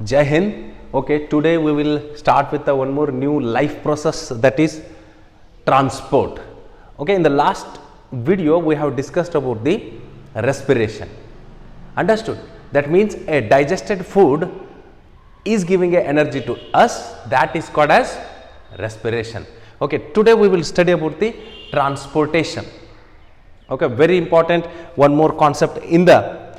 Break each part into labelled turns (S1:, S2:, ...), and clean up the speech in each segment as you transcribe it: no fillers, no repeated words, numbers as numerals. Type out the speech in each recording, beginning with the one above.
S1: Jai Hind. Okay, today we will start with one more new life process, that is transport. Okay, in the last video we have discussed about the respiration. Understood? That means a digested food is giving a energy to us, that is called as respiration. Okay, today we will study about the transportation. Okay, very important one more concept in the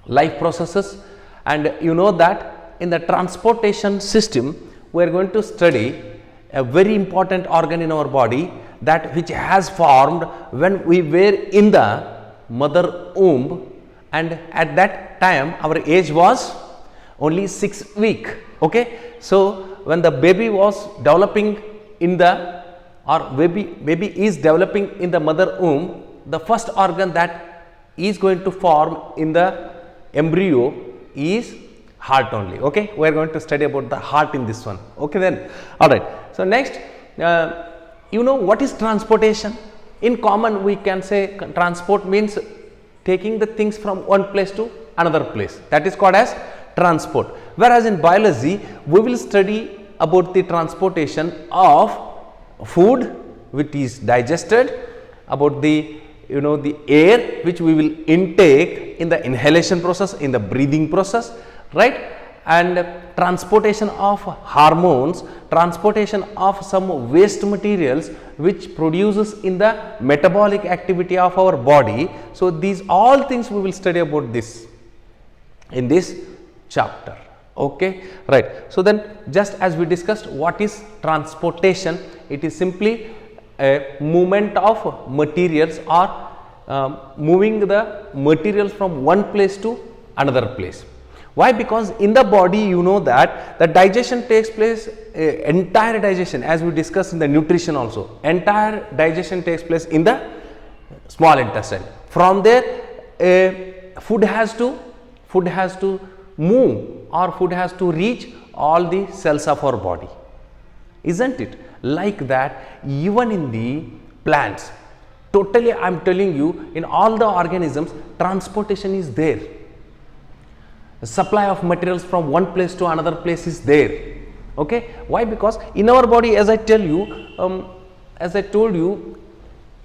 S1: life processes, and you know that in the transportation system we are going to study a very important organ in our body, that which has formed when we were in the mother womb, and at that time our age was only 6 weeks. Okay, so when the baby was developing in the, or baby is developing in the mother womb, the first organ that is going to form in the embryo is heart only. Okay, we are going to study about the heart in this one. Okay, then all right. So next, you know what is transportation? In common we can say transport means taking the things from one place to another place, that is called as transport. Whereas in biology we will study about the transportation of food which is digested, about the the air which we will intake in the inhalation process, in the breathing process, right, and transportation of hormones, transportation of some waste materials which produces in the metabolic activity of our body. So these all things we will study about this in this chapter. Okay, right. So then, just as we discussed, what is transportation? It is simply a movement of materials, or moving the materials from one place to another place. Why? Because in the body you know that the digestion takes place, entire digestion, as we discussed in the nutrition also, entire digestion takes place in the small intestine. From there food has to move, or food has to reach all the cells of our body, isn't it? Like that, even in the plants, totally I am telling you, in all the organisms transportation is there. The supply of materials from one place to another place is there. Okay, why? Because in our body, as I tell you, as I told you,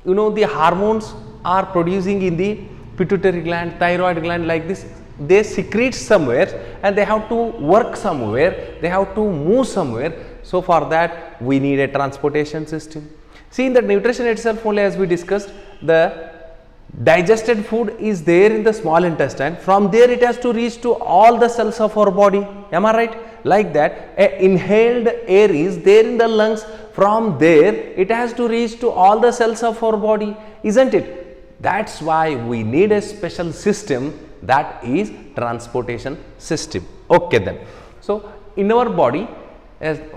S1: the hormones are producing in the pituitary gland, thyroid gland, like this. They secrete somewhere and they have to work somewhere, they have to move somewhere. So for that we need a transportation system. See, in the nutrition itself only, as we discussed, the digested food is there in the small intestine. From there it has to reach to all the cells of our body. Am I right? Like that, a inhaled air is there in the lungs. From there it has to reach to all the cells of our body, isn't it? That's why we need a special system, that is transportation system. Okay, then. So in our body,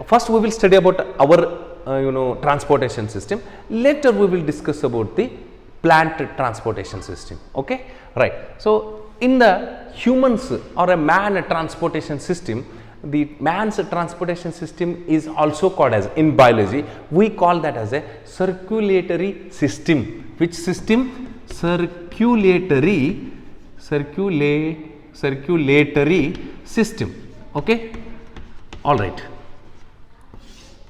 S1: first we will study about our transportation system. Later we will discuss about the plant transportation system. Okay, right. So in the humans or a man transportation system, the man's transportation system is also called as, in biology we call that as a circulatory system. Which system? Circulatory system. Okay, all right.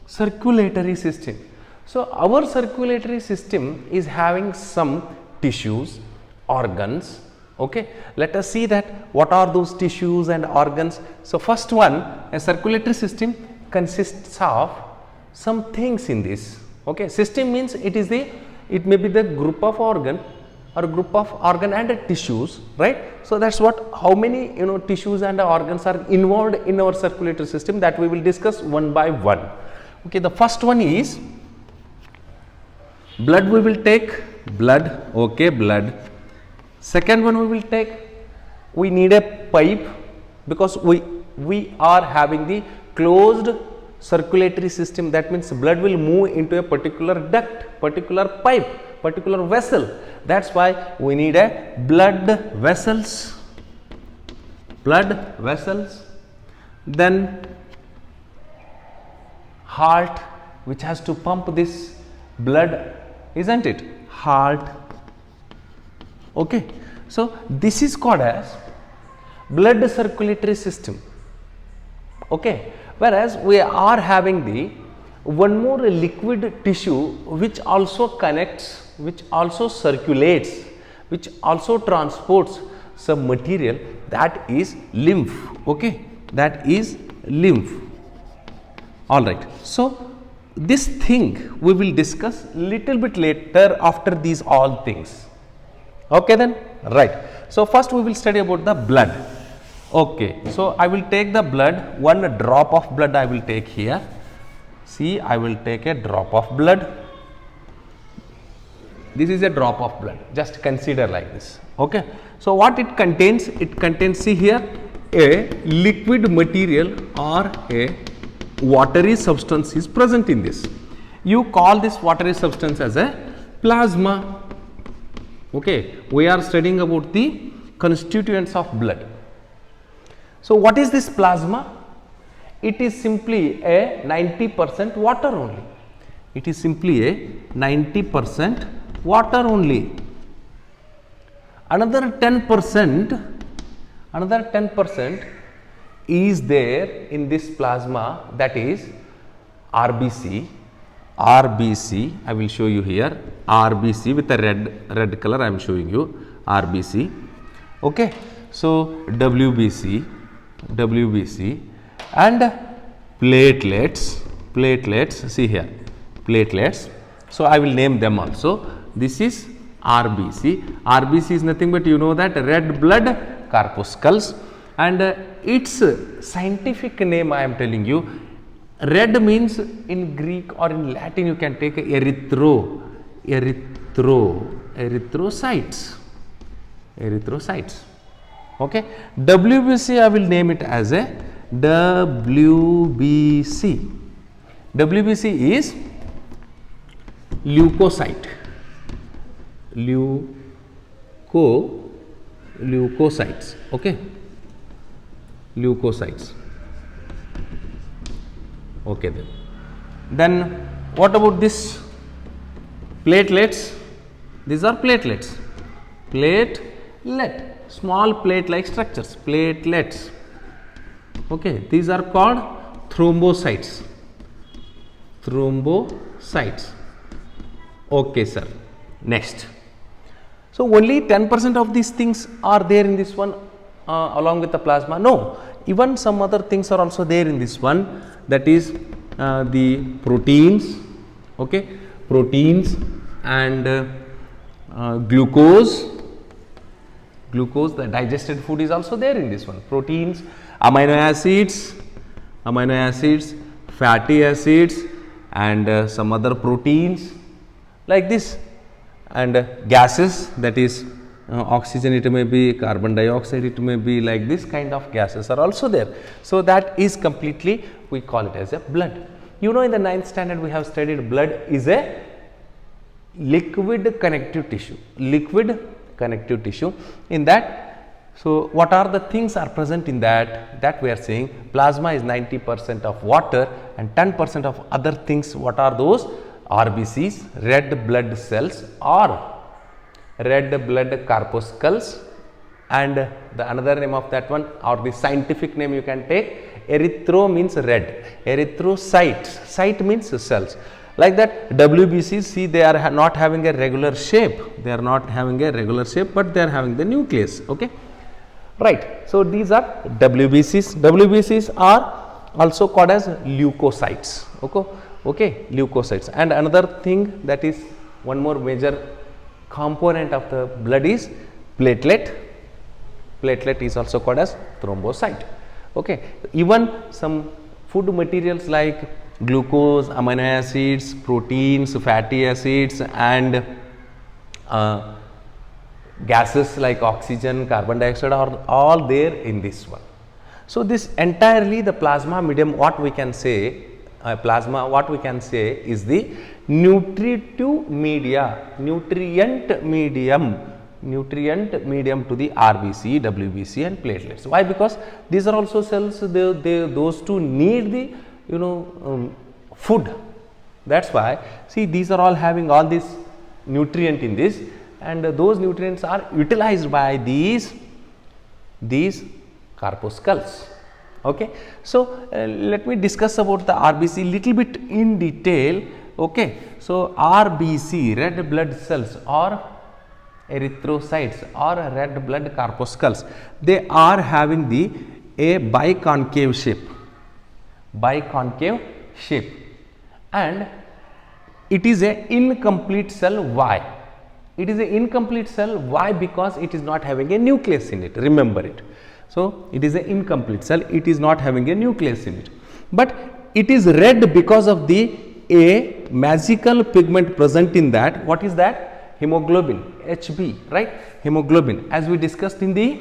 S1: Circulatory system. So our circulatory system is having some tissues, organs. Okay, let us see that what are those tissues and organs. So first one, a circulatory system consists of some things in this. Okay, system means it may be the group of organ, or group of organ and tissues, right? So that's what, how many tissues and organs are involved in our circulatory system, that we will discuss one by one. Okay, the first one is blood. We will take blood. Okay, blood. Second one we will take, we need a pipe, because we are having the closed circulatory system. That means blood will move into a particular duct, particular pipe, particular vessel. That's why we need a blood vessels. Then heart, which has to pump this blood, isn't it? Heart. Okay, so this is called as blood circulatory system. Okay, whereas we are having the one more liquid tissue which also connects, which also circulates, which also transports some material, that is lymph. Okay, that is lymph. All right. So this thing we will discuss little bit later after these all things. Okay then, right. So first we will study about the blood. Okay, so I will take the blood, one drop of blood I will take here. See, I will take a drop of blood. This is a drop of blood, just consider like this. Okay, so what it contains? It contains, see here, a liquid material or a watery substance is present in this. You call this watery substance as a plasma. Okay, we are studying about the constituents of blood. So what is this plasma? It is simply a 90% water only. It is simply a 90% water only. Another 10% is there in this plasma, that is RBC. RBC, I will show you here, RBC with a red color I am showing you, RBC. Okay, so WBC and platelets, see here, platelets. So I will name them also. This is RBC. RBC is nothing but, you know, that red blood corpuscles, and its scientific name I am telling you. Red means in Greek or in Latin you can take erythrocytes. Okay, WBC I will name it as a WBC. WBC is leukocyte. Leukocytes. Okay, leukocytes. Okay, then what about this platelets? These are platelets. Small plate like structures, platelets. Okay, these are called thrombocytes. Okay, sir. Next. So only 10% of these things are there in this one along with the plasma. No, even some other things are also there in this one, that is the proteins. Okay, proteins and glucose, the digested food is also there in this one. Proteins, amino acids, fatty acids, and some other proteins like this, and gases, that is oxygen, it may be carbon dioxide, it may be, like this kind of gases are also there. So that is completely, we call it as a blood. You know, in the 9th standard we have studied blood is a liquid connective tissue. In that, so what are the things are present in that we are saying plasma is 90% of water and 10% of other things. What are those? RBCs, red blood cells or red blood corpuscles, and the another name of that one, or the scientific name you can take, erythro means red, erythrocytes, cyte means cells. Like that, WBCs, see, they are not having a regular shape, but they are having the nucleus. Okay, right. So these are WBCs. WBCs are also called as leukocytes. Okay, leukocytes. And another thing, that is one more major component of the blood is platelet. Platelet is also called as thrombocyte. Okay, even some food materials like glucose, amino acids, proteins, fatty acids, and gases like oxygen, carbon dioxide are all there in this one. So this entirely the plasma medium, what we can say, is the nutrient medium to the RBC, WBC and platelets. Why? Because these are also cells, those two need the food. That's why, see, these are all having all this nutrient in this, and those nutrients are utilized by these corpuscles. Okay, so let me discuss about the RBC little bit in detail. Okay, so RBC, red blood cells, or erythrocytes or red blood corpuscles, they are having a biconcave shape, and it is a incomplete cell. Why? It is an incomplete cell. Why? Because it is not having a nucleus in it. Remember it. So, it is an incomplete cell. It is not having a nucleus in it. But it is red because of a magical pigment present in that. What is that? Hemoglobin, HB, right? Hemoglobin. As we discussed in the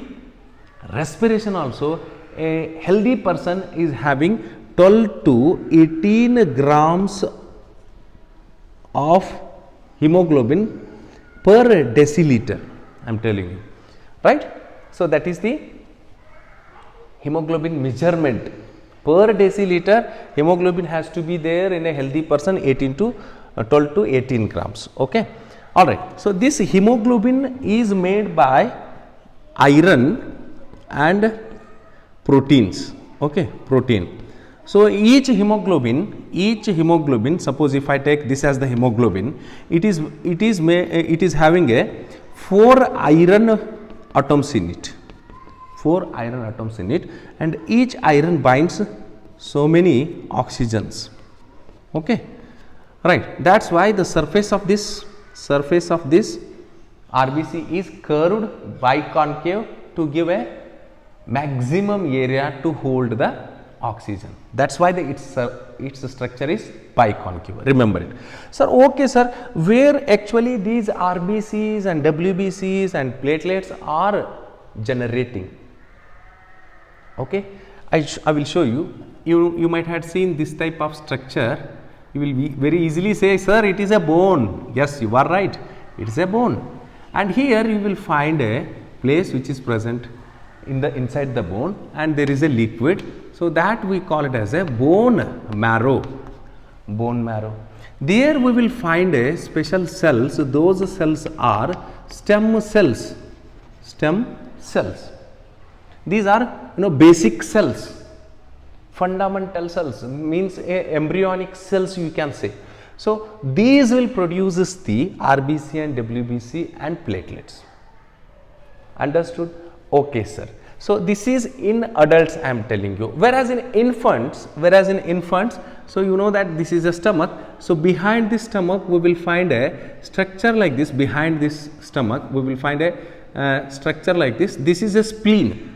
S1: respiration also, a healthy person is having 12 to 18 grams of hemoglobin per deciliter, I am telling you, right. So, that is the hemoglobin measurement per deciliter. Hemoglobin has to be there in a healthy person 12 to 18 grams. Okay. All right. So, this hemoglobin is made by iron and proteins. Okay, protein. So, each hemoglobin, suppose if I take this as the hemoglobin, it is having a 4 iron atoms in it. 4 iron atoms in it, and each iron binds so many oxygens. Okay, right. That's why the surface of this RBC is curved biconcave to give a maximum area to hold the oxygen. That's why its structure is biconcave. Remember it. Sir, okay sir, where actually these RBCs and WBCs and platelets are generating? Okay, I will show you. You might have seen this type of structure. You will be very easily say, sir, it is a bone. Yes, you are right. It is a bone. And here you will find a place which is present inside the bone, and there is a liquid. So, that we call it as a bone marrow. Bone marrow. There we will find a special cells. Those cells are stem cells. Stem cells. These are basic cells, fundamental cells, means embryonic cells you can say. So, these will produce the RBC and WBC and platelets. Understood? Okay sir. So, this is in adults I am telling you, whereas in infants, so you know that this is a stomach. So, behind this stomach we will find a structure like this. Behind this stomach we will find a structure like this. This is a spleen.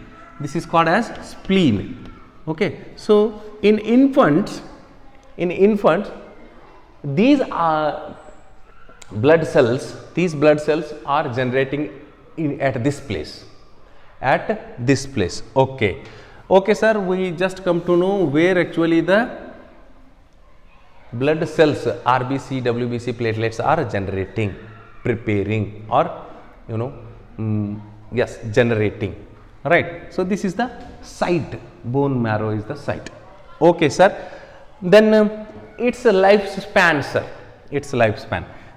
S1: This is called as spleen. Okay. So, in infants, these are blood cells. These blood cells are generating at this place. Okay. Okay sir, we just come to know where actually the blood cells RBC, WBC, platelets are generating, preparing, or generating. Right. So, this is the site, bone marrow is the site. Okay sir. Then its lifespan sir,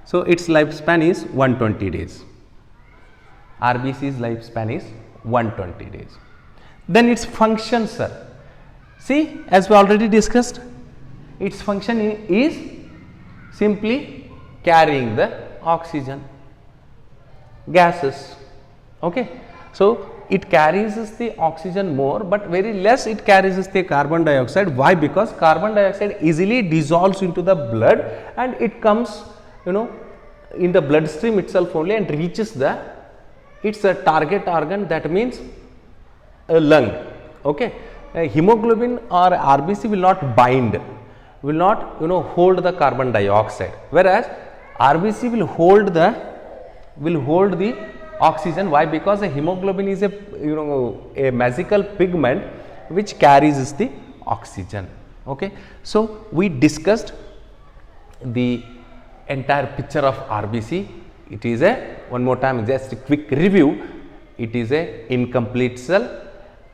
S1: So, its lifespan is 120 days. RBC's lifespan is 120 days. Then its function sir. See, as we already discussed, its function is simply carrying the oxygen, gases. Okay. So, it carries the oxygen more, but very less it carries the carbon dioxide. Why? Because carbon dioxide easily dissolves into the blood, and it comes in the bloodstream itself only and reaches its target organ, that means a lung. Okay. Hemoglobin or RBC will not bind, will not hold the carbon dioxide, whereas RBC will hold the oxygen. Why? Because a hemoglobin is a magical pigment which carries the oxygen. Okay. So, we discussed the entire picture of RBC. It is one more time, just a quick review. It is a incomplete cell,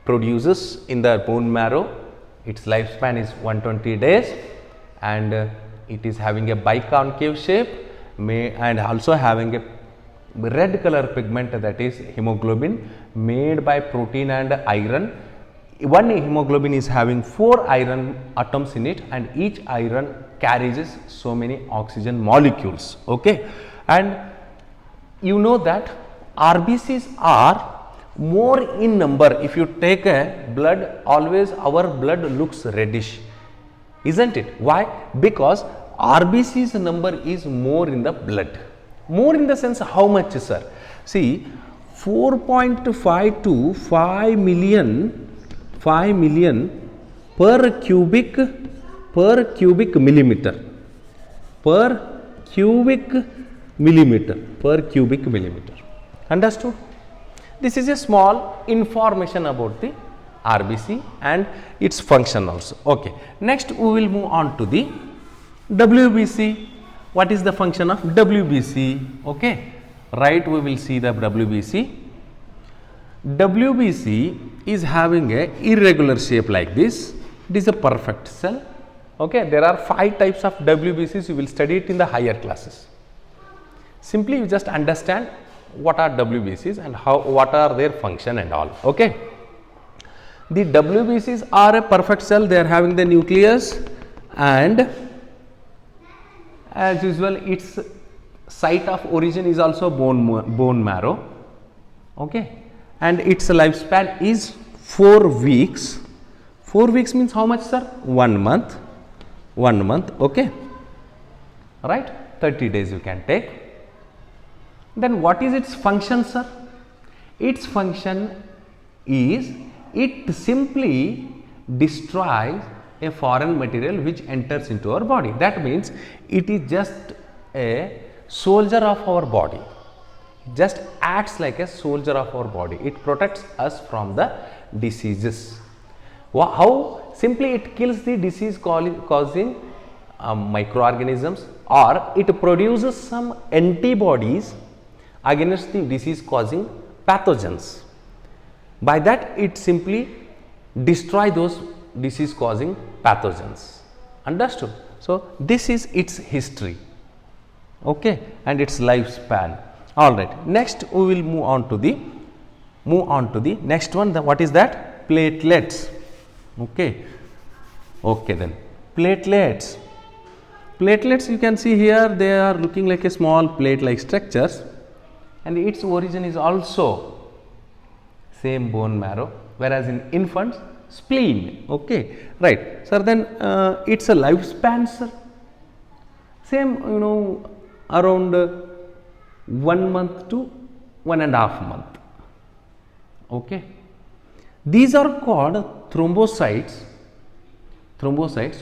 S1: produces in the bone marrow. Its lifespan is 120 days, and it is having a biconcave shape, and also having a red color pigment, that is hemoglobin, made by protein and iron. one hemoglobin is having 4 iron atoms in it, and each iron carries so many oxygen molecules. Okay, and you know that RBCs are more in number. If you take a blood, always our blood looks reddish, isn't it? Why? Because RBC's number is more in the blood. More in the sense, how much, sir? See, 4.5 to 5 million per cubic millimeter, understood? This is a small information about the RBC and its function also. Okay, next we will move on to the WBC. What is the function of WBC? Okay, right, we will see the WBC. WBC is having a irregular shape like this. It is a perfect cell. Okay, there are 5 types of WBCs. You will study it in the higher classes. Simply you just understand what are WBCs and what are their function and all. Okay, the WBCs are a perfect cell. They are having the nucleus, and as usual its site of origin is also bone marrow. Okay, and its lifespan is 4 weeks. 4 weeks means how much, sir? 1 month. 1 month. Okay, right, 30 days you can take. Then what is its function, sir? Its function is it simply destroys a foreign material which enters into our body. That means it is just a soldier of our body. It just acts like a soldier of our body. It protects us from the diseases. How? Simply it kills the disease causing microorganisms, or it produces some antibodies against the disease causing pathogens. By that it simply destroy those disease causing pathogens. Understood? So this is its history. Okay, and its lifespan. All right, next we will move on to the next one. What is that? Platelets. Okay, then platelets you can see here, they are looking like a small plate like structures, and its origin is also same bone marrow, whereas in infants spleen. Okay, right, sir. Then it's a lifespan, sir. Same, around 1 month to 1.5 months. Okay, these are called thrombocytes.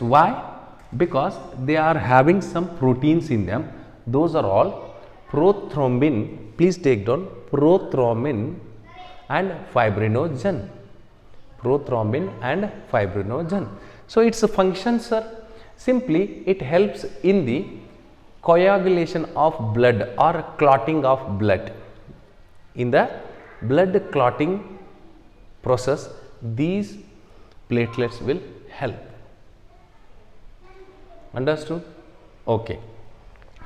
S1: Why? Because they are having some proteins in them. Those are all prothrombin. Please take down prothrombin and fibrinogen. So its function, sir, simply it helps in the coagulation of blood or clotting of blood. In the blood clotting process, these platelets will help. Understood? Okay.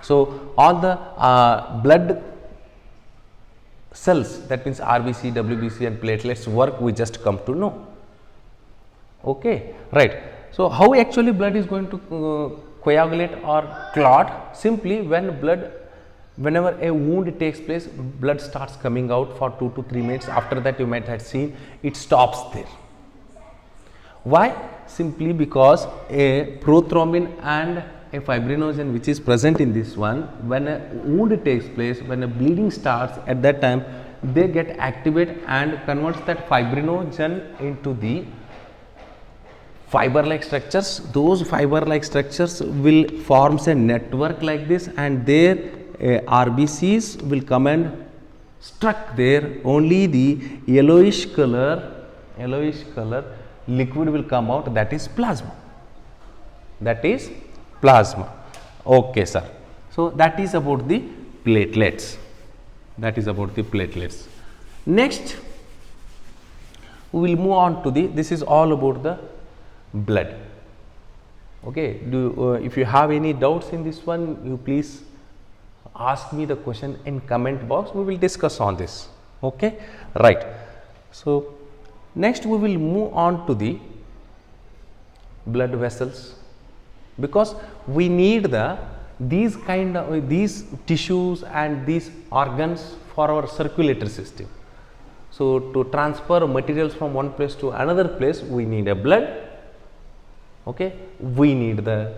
S1: So all the blood cells, that means RBC, WBC and platelets work, we just come to know. Okay, right. So how actually blood is going to coagulate or clot? Simply whenever a wound takes place, blood starts coming out for 2 to 3 minutes. After that, you might have seen it stops there. Why? Simply because a prothrombin and a fibrinogen which is present in this one, when a wound takes place, when a bleeding starts, at that time they get activated and converts that fibrinogen into the fiber like structures. Those fiber like structures will forms a network like this, and their RBCs will come and struck there. Only the yellowish color liquid will come out, that is plasma. Okay, sir. So that is about the platelets. Next we will move on to this is all about the blood. Okay, if you have any doubts in this one, you please ask me the question in comment box. We will discuss on this. Okay, right. So Next we will move on to the blood vessels, because we need these tissues and these organs for our circulatory system. So to transfer materials from one place to another place, we need a blood. Okay, we need the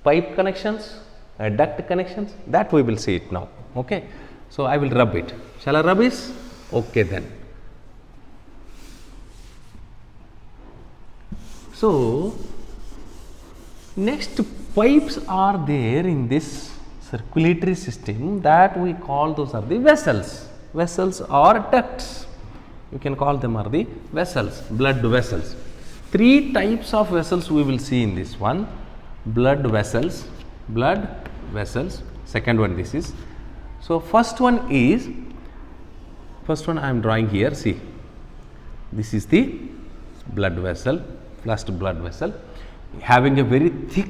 S1: pipe connections, duct connections, that we will see it now. Okay, so I will rub it. Shall I rub this? Okay then. So next, pipes are there in this circulatory system, that we call those are the vessels. Vessels or ducts, you can call them are the vessels, blood vessels. Three types of vessels we will see in this one: blood vessels. Second one, this is. So first one I am drawing here. See, this is the blood vessel, first blood vessel, having a very thick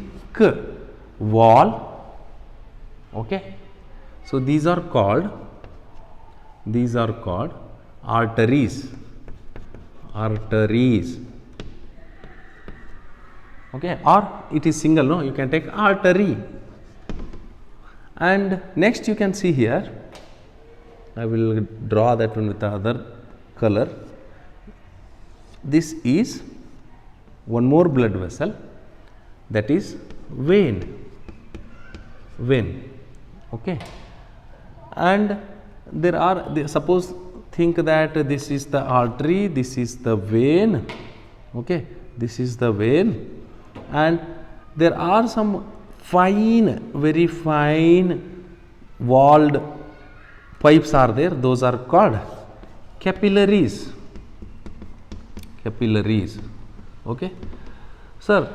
S1: wall. Okay, so these are called arteries. Okay, or it is single, no, you can take artery. And next you can see here, I will draw that one with the other color. This is one more blood vessel, that is vein. Okay, and there are, suppose think that this is the artery, this is the vein. Okay, this is the vein, and there are some very fine walled pipes are there, those are called capillaries. Okay, sir,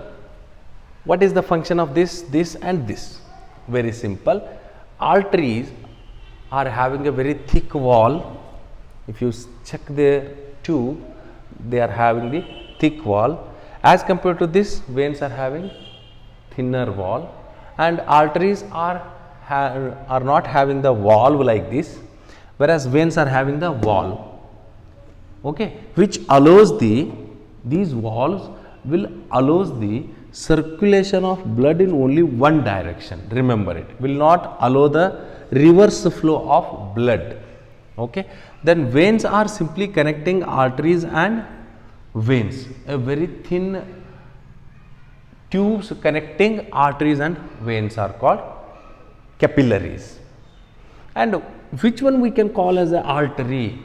S1: what is the function of this and this? Very simple. Arteries are having a very thick wall. If you check their tube, they are having the thick wall, as compared to this, veins are having thinner wall, and arteries are not having the valve like this, whereas veins are having the valve. Okay, which allows these valves will allows the circulation of blood in only one direction. Remember it, will not allow the reverse flow of blood. Okay, then veins are simply connecting arteries and veins, a very thin tubes connecting arteries and veins are called capillaries. And which one we can call as an artery?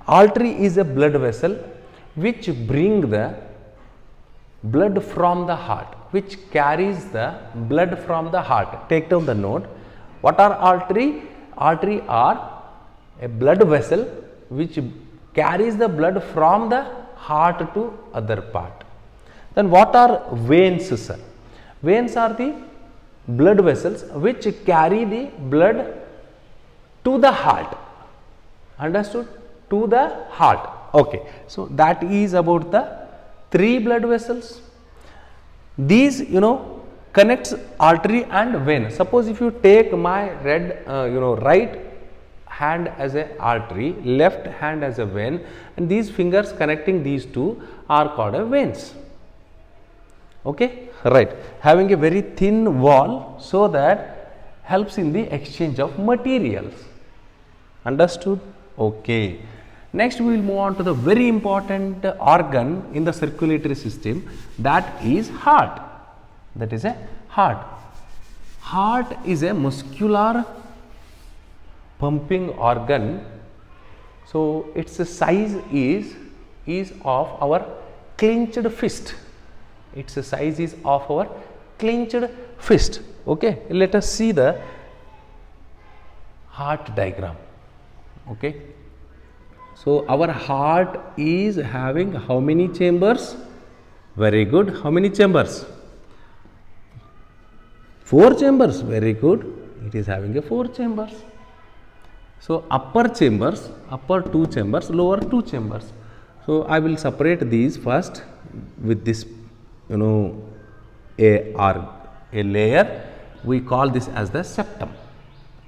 S1: Artery is a blood vessel which bring the blood from the heart, which carries the blood from the heart. Take down the note. What are artery? Artery are a blood vessel which carries the blood from the heart to other part. Then what are veins, sir? Veins are the blood vessels which carry the blood to the heart. Understood? To the heart. Okay. So that is about the three blood vessels. These, connects artery and vein. Suppose if you take my right hand as a artery, left hand as a vein, and these fingers connecting these two are called as veins. Okay, right, having a very thin wall, so that helps in the exchange of materials. Understood? Okay. Next we will move on to the very important organ in the circulatory system, that is heart. That is a heart. Heart is a muscular pumping organ. So its size is of our clenched fist. Its size is of our clenched fist. Okay, let us see the heart diagram. Okay, so our heart is having how many chambers? Very good. How many chambers? 4 chambers. Very good. It is having a 4 chambers. So upper chambers, upper 2 chambers, lower 2 chambers. So I will separate these first with this, a layer. We call this as the septum.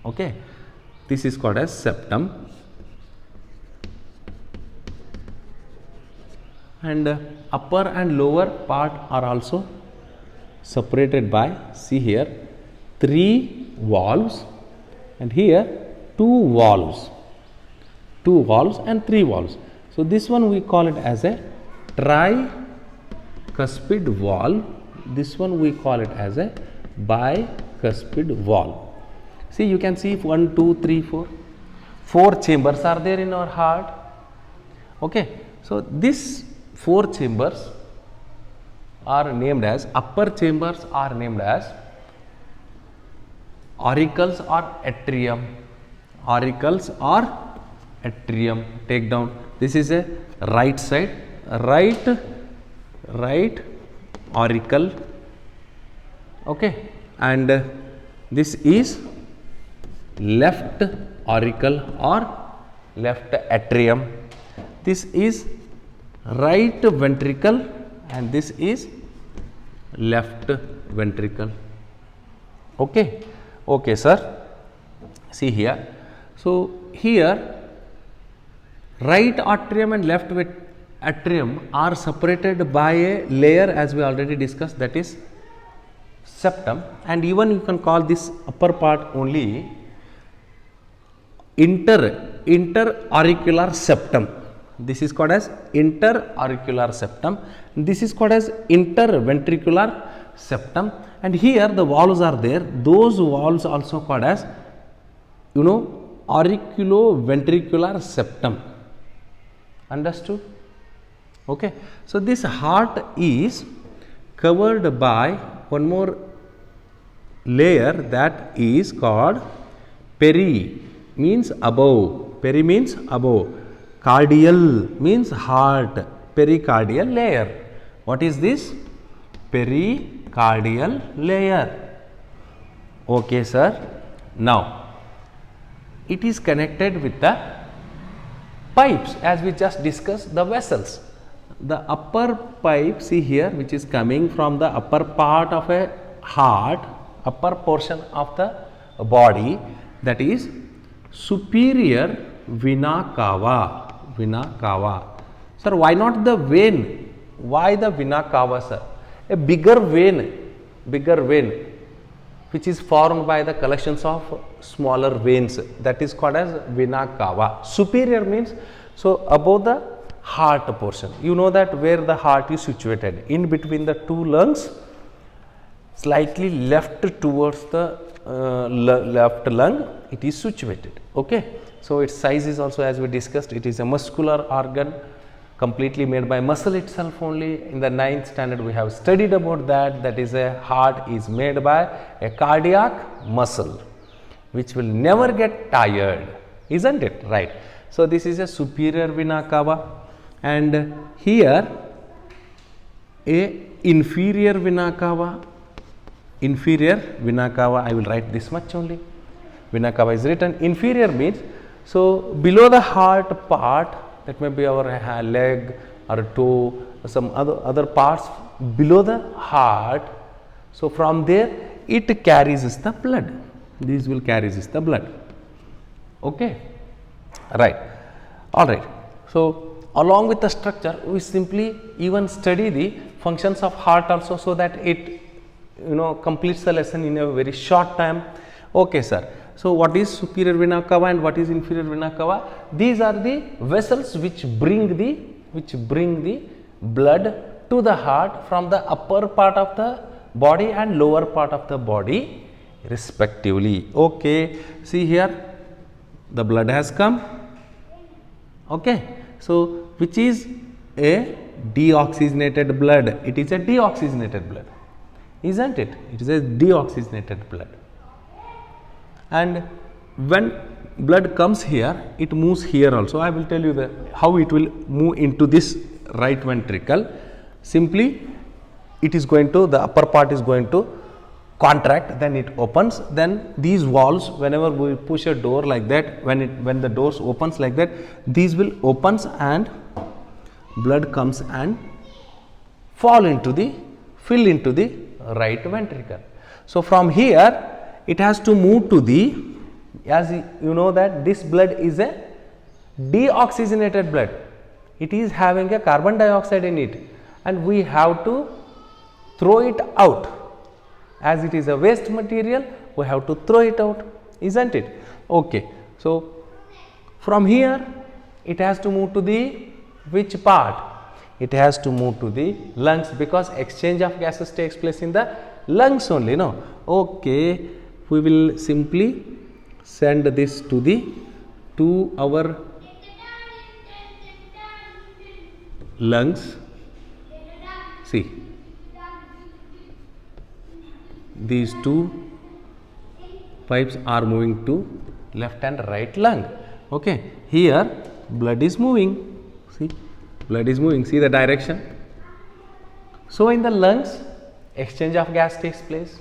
S1: Okay, this is called as septum. and upper and lower part are also separated by, see here, 3 valves, and here 2 valves and 3 valves. So this one we call it as a tricuspid valve, this one we call it as a bicuspid valve. See, you can see 1, 2, 3, 4 chambers are there in our heart. Okay, so these 4 chambers are named as, upper chambers are named as auricles or atrium. Take down, this is a right side, right auricle, okay, and this is left auricle or left atrium. This is right ventricle and this is left ventricle. Okay, okay sir. See here. So here right atrium and left atrium are separated by a layer, as we already discussed, that is septum, and even you can call this upper part only interauricular septum. This is called as interauricular septum. This is called as interventricular septum, and here the valves are there. Those valves also called as, you know, auriculoventricular septum. Understood? Okay. So this heart is covered by one more layer, that is called peri, means above. Peri means above. Cardial means heart. Pericardial layer. What is this? Pericardial layer. Okay sir. Now it is connected with the pipes, as we just discussed, the vessels. The upper pipe, see here, which is coming from the upper part of a heart, upper portion of the body, that is superior vena cava. Vena cava. Sir, why not the vein? Why the vena cava, sir? A bigger vein, which is formed by the collections of smaller veins, that is called as vena cava. Superior means, so above the heart portion. You know that where the heart is situated, in between the 2 lungs, slightly left towards the left lung, it is situated. Okay. So its size is also, as we discussed, it is a muscular organ, completely made by muscle itself only. In the 9th standard we have studied about that, that is a heart is made by a cardiac muscle, which will never get tired, isn't it? Right. So this is a superior vena cava, and here a inferior vena cava. Inferior vena cava, I will write this much only. Vena cava is written. Inferior means, so below the heart part, that may be our leg or toe, or some other parts below the heart. So from there it carries the blood. This will carries the blood. Okay, right. All right. So along with the structure, we simply even study the functions of heart also, so that it, you know, completes the lesson in a very short time. Okay sir. So what is superior vena cava and what is inferior vena cava? These are the vessels which bring the blood to the heart from the upper part of the body and lower part of the body respectively. Okay, see here, the blood has come. Okay, so which is a deoxygenated blood. It is a deoxygenated blood, isn't it? It is a deoxygenated blood. And when blood comes here, it moves here also. I will tell you how it will move into this right ventricle. Simply, it is going to, the upper part is going to contract, then it opens. Then these valves, whenever we push a door like that, when the doors opens like that, these will opens and blood comes and fill into the right ventricle. So from here, it has to move to the, as you know that this blood is a deoxygenated blood, it is having a carbon dioxide in it, and we have to throw it out. As it is a waste material, we have to throw it out, isn't it? Okay. So, from here it has to move to the which part? It has to move to the lungs, because exchange of gases takes place in the lungs only, no? Okay, we will simply send this to our lungs. See, these two pipes are moving to left and right lung. Okay, here blood is moving. See, blood is moving. See the direction. So in the lungs, exchange of gas takes place,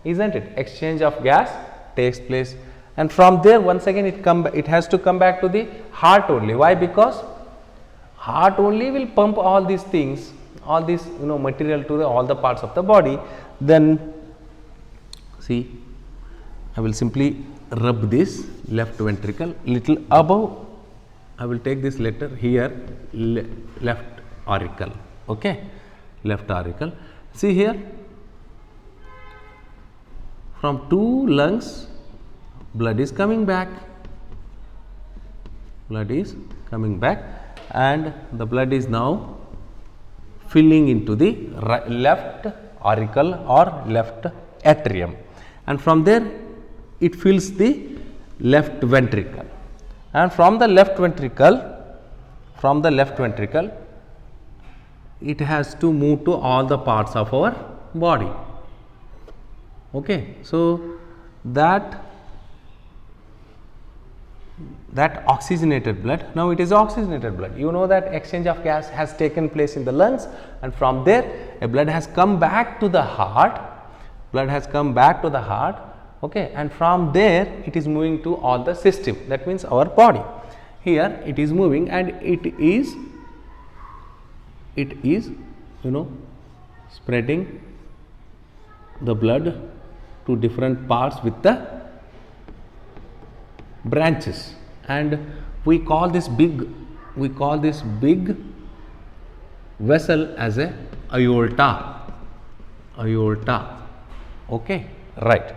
S1: isn't it? Exchange of gas takes place, and from there once again it has to come back to the heart only. Why? Because heart only will pump all these things, all this material to all the parts of the body. Then see, I will simply rub this left ventricle little above. I will take this letter here, left auricle. Okay, left auricle. See here, from two lungs blood is coming back, and the blood is now filling into the left auricle or left atrium, and from there it fills the left ventricle, and from the left ventricle it has to move to all the parts of our body. Okay, so that oxygenated blood, now it is oxygenated blood. You know that exchange of gas has taken place in the lungs, and from there a blood has come back to the heart. Okay, and from there it is moving to all the system, that means our body. Here it is moving, and it is spreading the blood to different parts with the branches, and we call this big vessel as a aorta. Okay, right.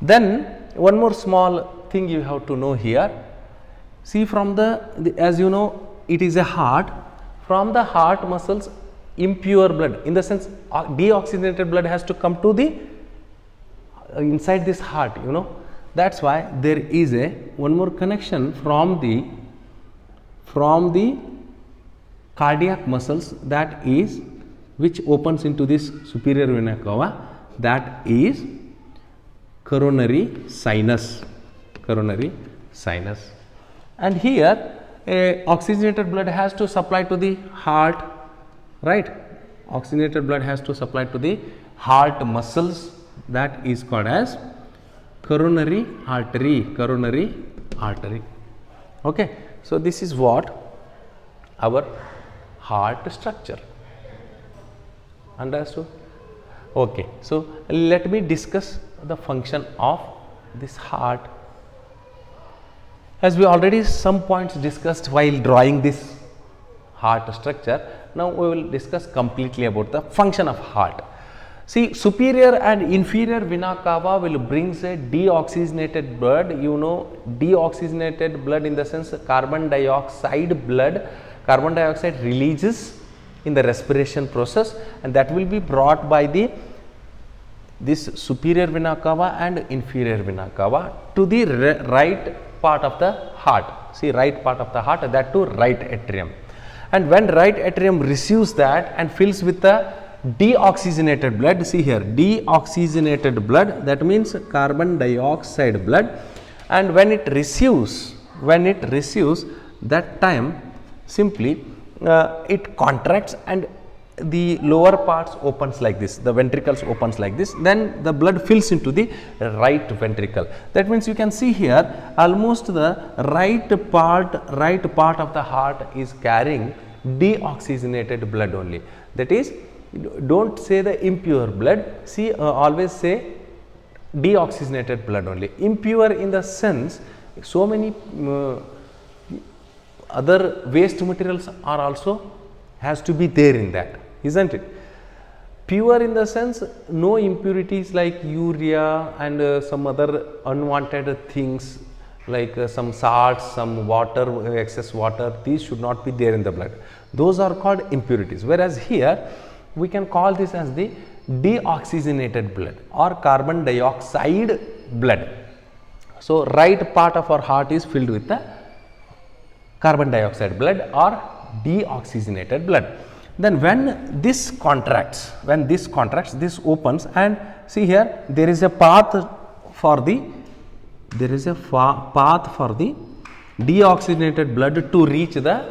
S1: Then one more small thing you have to know here. See, from the as you know, it is a heart. From the heart muscles, impure blood, in the sense deoxygenated blood, has to come to the inside this heart. That's why there is one more connection from the cardiac muscles, that is, which opens into this superior vena cava, that is coronary sinus. And here oxygenated blood has to supply to the heart, right? Oxygenated blood has to supply to the heart muscles, that is called as coronary artery. Okay, so this is what our heart structure. Understood? Okay, so let me discuss the function of this heart. As we already some points discussed while drawing this heart structure, now we will discuss completely about the function of heart. See, superior and inferior vena cava will brings a deoxygenated blood. Deoxygenated blood in the sense carbon dioxide releases in the respiration process, and that will be brought by this superior vena cava and inferior vena cava to the right part of the heart. See, right part of the heart, that to right atrium. And when right atrium receives that and fills with the deoxygenated blood, see here, deoxygenated blood, that means carbon dioxide blood, and when it receives that time, simply it contracts and the lower parts opens like this, the ventricles opens like this, then the blood fills into the right ventricle. That means you can see here almost the right part of the heart is carrying deoxygenated blood only. That is, don't say the impure blood, see always say deoxygenated blood only. Impure in the sense, so many other waste materials are also has to be there in that, isn't it? Pure in the sense no impurities like urea and some other unwanted things like some salts, some water, excess water, these should not be there in the blood. Those are called impurities. Whereas here we can call this as the deoxygenated blood or carbon dioxide blood. So right part of our heart is filled with the carbon dioxide blood or deoxygenated blood. Then when this contracts, this opens, and see here there is a path for the deoxygenated blood to reach the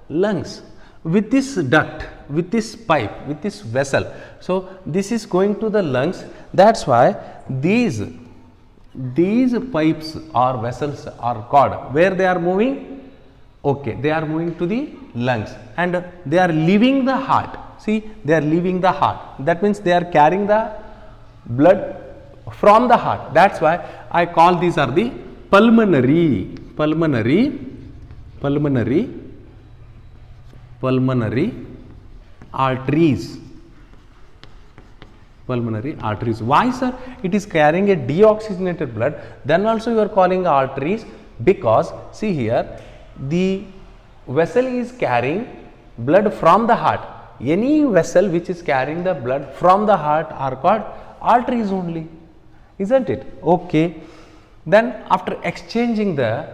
S1: lungs with this duct, with this pipe, with this vessel. So this is going to the lungs. That's why these pipes or vessels are called, where they are moving, okay, they are moving to the lungs and they are leaving the heart. See, they are leaving the heart. That means they are carrying the blood from the heart. That's why I call these are the pulmonary arteries. Pulmonary arteries. Why, sir? It is carrying a deoxygenated blood. Then also you are calling arteries because see here, the vessel is carrying blood from the heart. Any vessel which is carrying the blood from the heart are called arteries only, isn't it? Okay. Then after exchanging the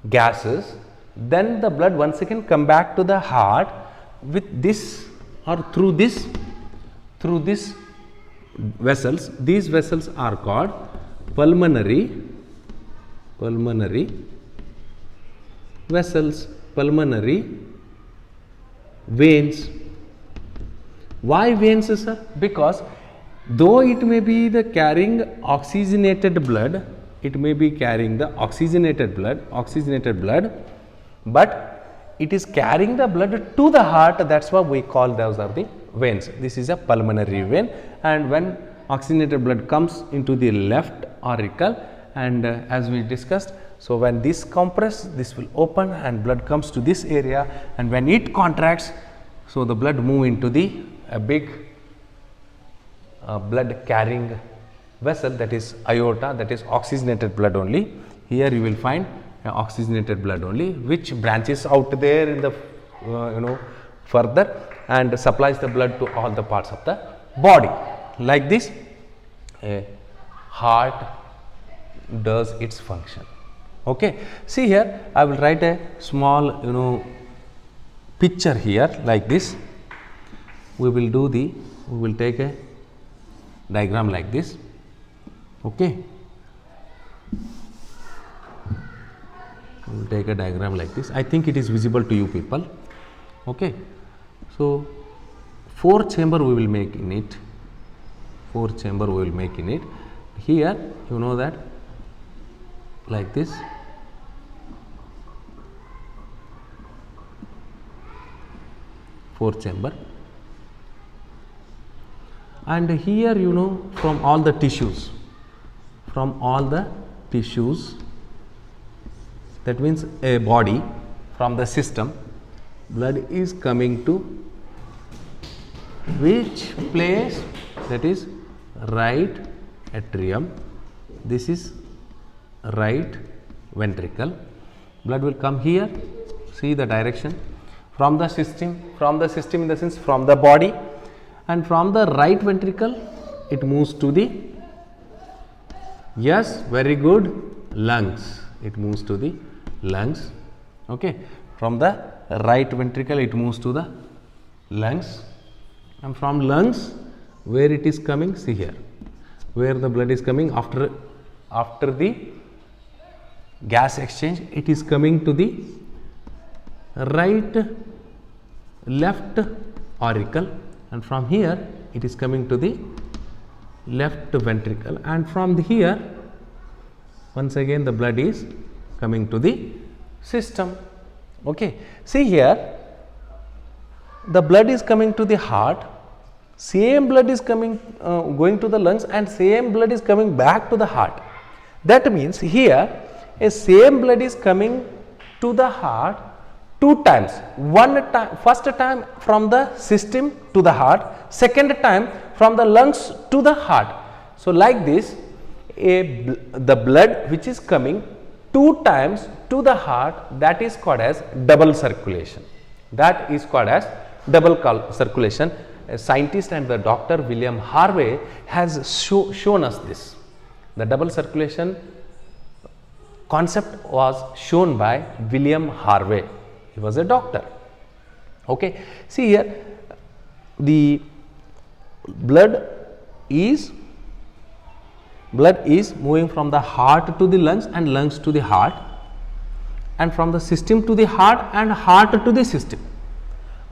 S1: gases, then the blood once again come back to the heart with this or through this vessels. These vessels are called pulmonary vessels, pulmonary veins. Why veins, sir? Because though it may be the carrying oxygenated blood, but it is carrying the blood to the heart. That's why we call those are the veins. This is a pulmonary vein, and when oxygenated blood comes into the left auricle, and as we discussed, so when this compress, this will open and blood comes to this area, and when it contracts, so the blood move into the big blood carrying vessel, that is aorta, that is oxygenated blood only. Here you will find oxygenated blood only, which branches out there in the further and supplies the blood to all the parts of the body. Like this, a heart does its function. Okay, see here I will write a small picture here like this. We will take a diagram like this. Okay, we will take a diagram like this. I think it is visible to you people. Okay, so 4 chamber we will make in it. 4 chamber we will make in it. Here you know that like this. Four chamber, and here from all the tissues, that means a body, from the system, blood is coming to which place? That is right atrium. This is right ventricle. Blood will come here. See the direction from the system in the sense from the body, and from the right ventricle it moves to the, yes, very good, lungs. It moves to the lungs. Okay, from the right ventricle it moves to the lungs, and from lungs where it is coming, see here where the blood is coming after the gas exchange, it is coming to the left auricle, and from here it is coming to the left ventricle, and from here once again the blood is coming to the system. Okay, see here the blood is coming to the heart, same blood is coming going to the lungs, and same blood is coming back to the heart. That means here a same blood is coming to the heart two times. One time, first time from the system to the heart, second time from the lungs to the heart. So like this, the blood which is coming two times to the heart, that is called as double circulation. That is called as double circulation. A scientist and the Dr. William Harvey has shown us this. The double circulation concept was shown by William Harvey. He was a doctor. Okay. See here, the blood is moving from the heart to the lungs and lungs to the heart, and from the system to the heart and heart to the system.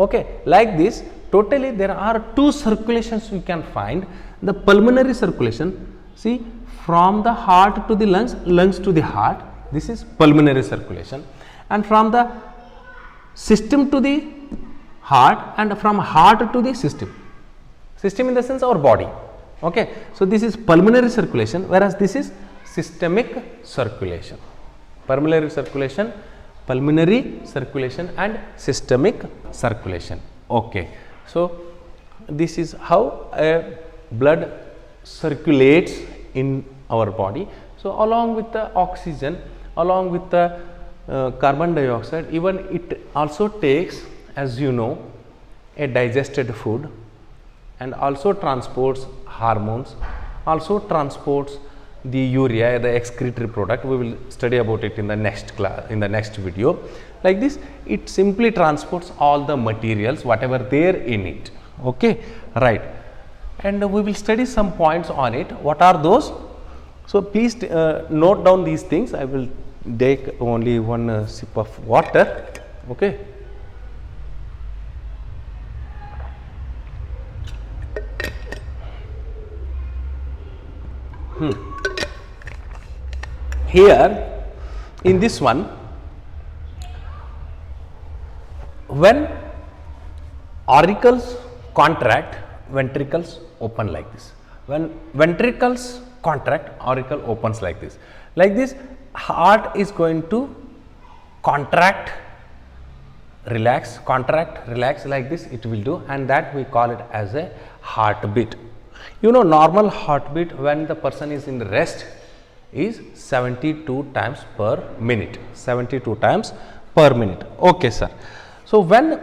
S1: Okay. Like this, totally there are two circulations we can find. The pulmonary circulation, see, from the heart to the lungs, lungs to the heart, this is pulmonary circulation, and from the system to the heart and from heart to the system. System in the sense our body. Okay. So this is pulmonary circulation, whereas this is systemic circulation. Pulmonary circulation and systemic circulation. Okay. So this is how blood circulates in our body. So along with the oxygen, along with the carbon dioxide, even it also takes, as you know, a digested food, and also transports hormones, also transports the urea, the excretory product. We will study about it in the next class, in the next video. Like this, it simply transports all the materials whatever there in it. Okay, right. And we will study some points on it. What are those? So please note down these things. I will take only one sip of water. Okay. Here in this one, when auricles contract, ventricles open like this. When ventricles contract, auricle opens like this. Like this, heart is going to contract, relax, contract, relax, like this it will do, and that we call it as a heartbeat. You know, normal heartbeat when the person is in rest is 72 times per minute. 72 times per minute. Okay, sir. So when,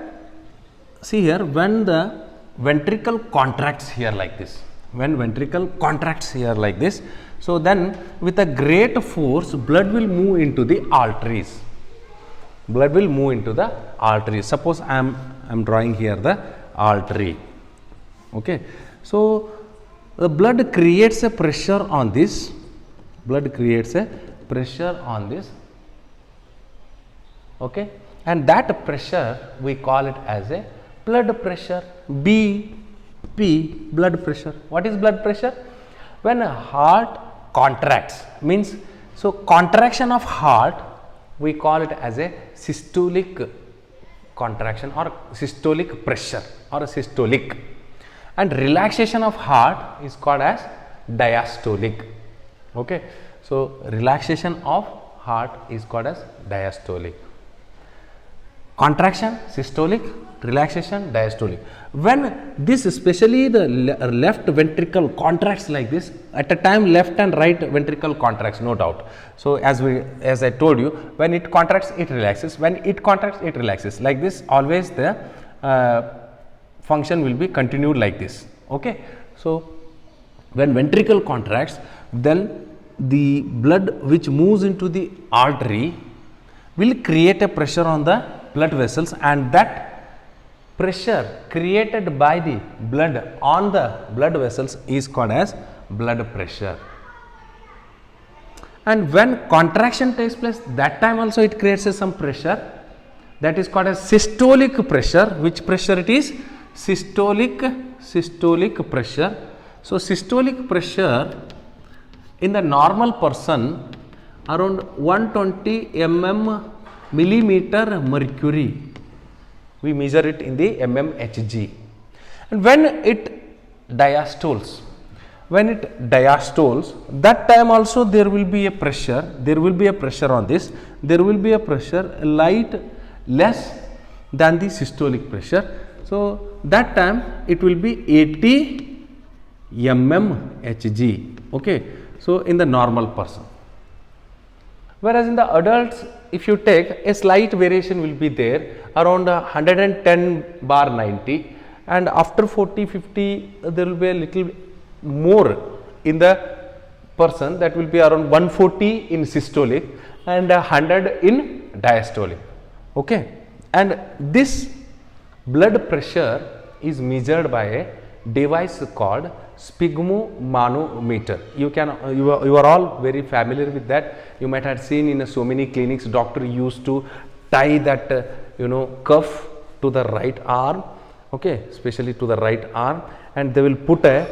S1: see here, when the ventricle contracts here like this, when ventricle contracts here like this, so then with a great force, blood will move into the arteries. Blood will move into the arteries. Suppose I am drawing here the artery. Okay. So the blood creates a pressure on this. Blood creates a pressure on this. Okay. And that pressure we call it as a blood pressure. BP, blood pressure. What is blood pressure? When a heart contracts, means, so contraction of heart we call it as a systolic contraction or systolic pressure or a systolic, and relaxation of heart is called as diastolic. Okay. So relaxation of heart is called as diastolic. Contraction, systolic, relaxation, diastolic. When this, especially the left ventricle contracts like this, at a time left and right ventricle contracts, no doubt. So as I told you, when it contracts it relaxes, when it contracts it relaxes. Like this, always the function will be continued like this. Okay. So when ventricle contracts, then the blood which moves into the artery will create a pressure on the blood vessels, and that pressure created by the blood on the blood vessels is called as blood pressure. And when contraction takes place, that time also it creates some pressure, that is called as systolic pressure. Which pressure it is? Systolic pressure. So systolic pressure in the normal person around 120 millimeter mercury. We measure it in the mmHg. And when it diastoles, when it diastoles, that time also there will be a pressure, on this, there will be a pressure light less than the systolic pressure. So that time it will be 80 mmHg. Okay, so in the normal person. Whereas in the adults, if you take, a slight variation will be there around 110/90, and after 40-50 there will be a little more in the person, that will be around 140 in systolic and 100 in diastolic. Okay, and this blood pressure is measured by a device called sphygmomanometer. You are all very familiar with that. You might have seen in so many clinics, doctor used to tie that cuff to the right arm, okay, especially to the right arm, and they will put a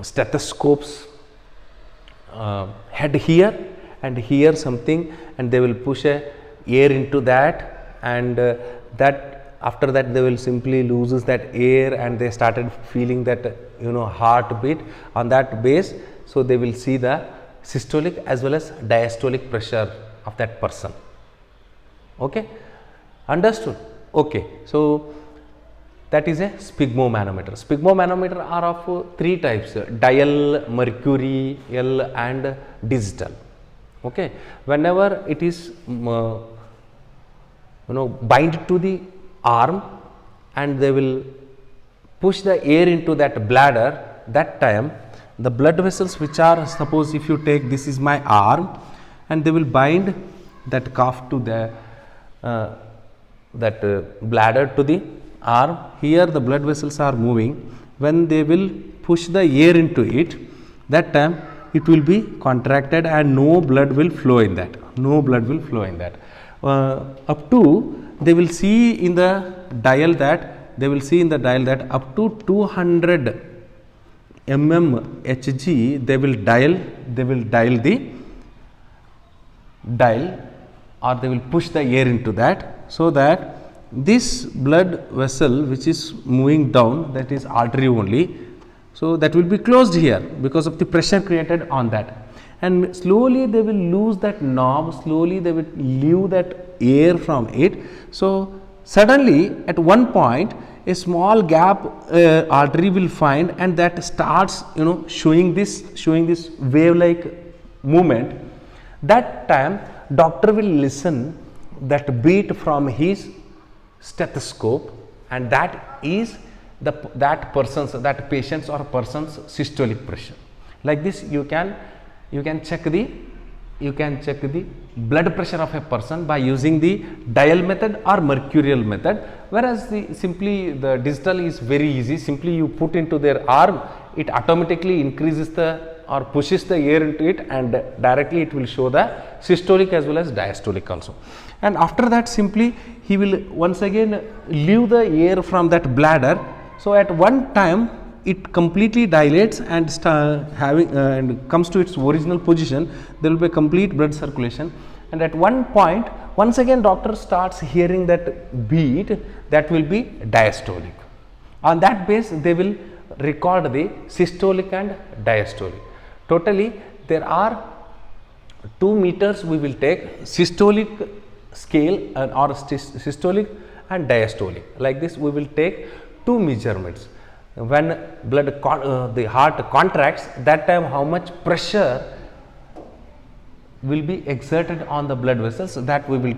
S1: stethoscope's head here and here something, and they will push a air into that, and that after that they will simply loses that air, and they started feeling that heartbeat on that base. So they will see the systolic as well as diastolic pressure of that person. Okay, understood? Okay, so that is a sphygmomanometer. Sphygmomanometer are of three types: dial, mercurial and digital. Okay, whenever it is bind to the arm and they will push the air into that bladder, that time the blood vessels which are, suppose if you take, this is my arm, and they will bind that cuff to the bladder to the arm. Here the blood vessels are moving. When they will push the air into it, that time it will be contracted and no blood will flow in that. Up to, they will see in the dial that up to 200 mmHg they will dial or they will push the air into that, so that this blood vessel which is moving down, that is artery only, so that will be closed here because of the pressure created on that, and slowly they will lose that knob, slowly they will leave that air from it. So suddenly at one point a small gap artery will find, and that starts showing this wave like movement. That time doctor will listen that beat from his stethoscope, and that is that patient's or person's systolic pressure. Like this you can check the blood pressure of a person by using the dial method or mercurial method, whereas the digital is very easy. Simply you put into their arm, it automatically increases or pushes the air into it, and directly it will show the systolic as well as diastolic also. And after that, simply he will once again leave the air from that bladder. So at one time it completely dilates and and comes to its original position. There will be a complete blood circulation, and at one point once again doctor starts hearing that beat, that will be diastolic. On that base they will record the systolic and diastolic. Totally there are 2 meters we will take: systolic scale or systolic and diastolic. Like this we will take 2 measurements. When the heart contracts, that time how much pressure will be exerted on the blood vessels, that we will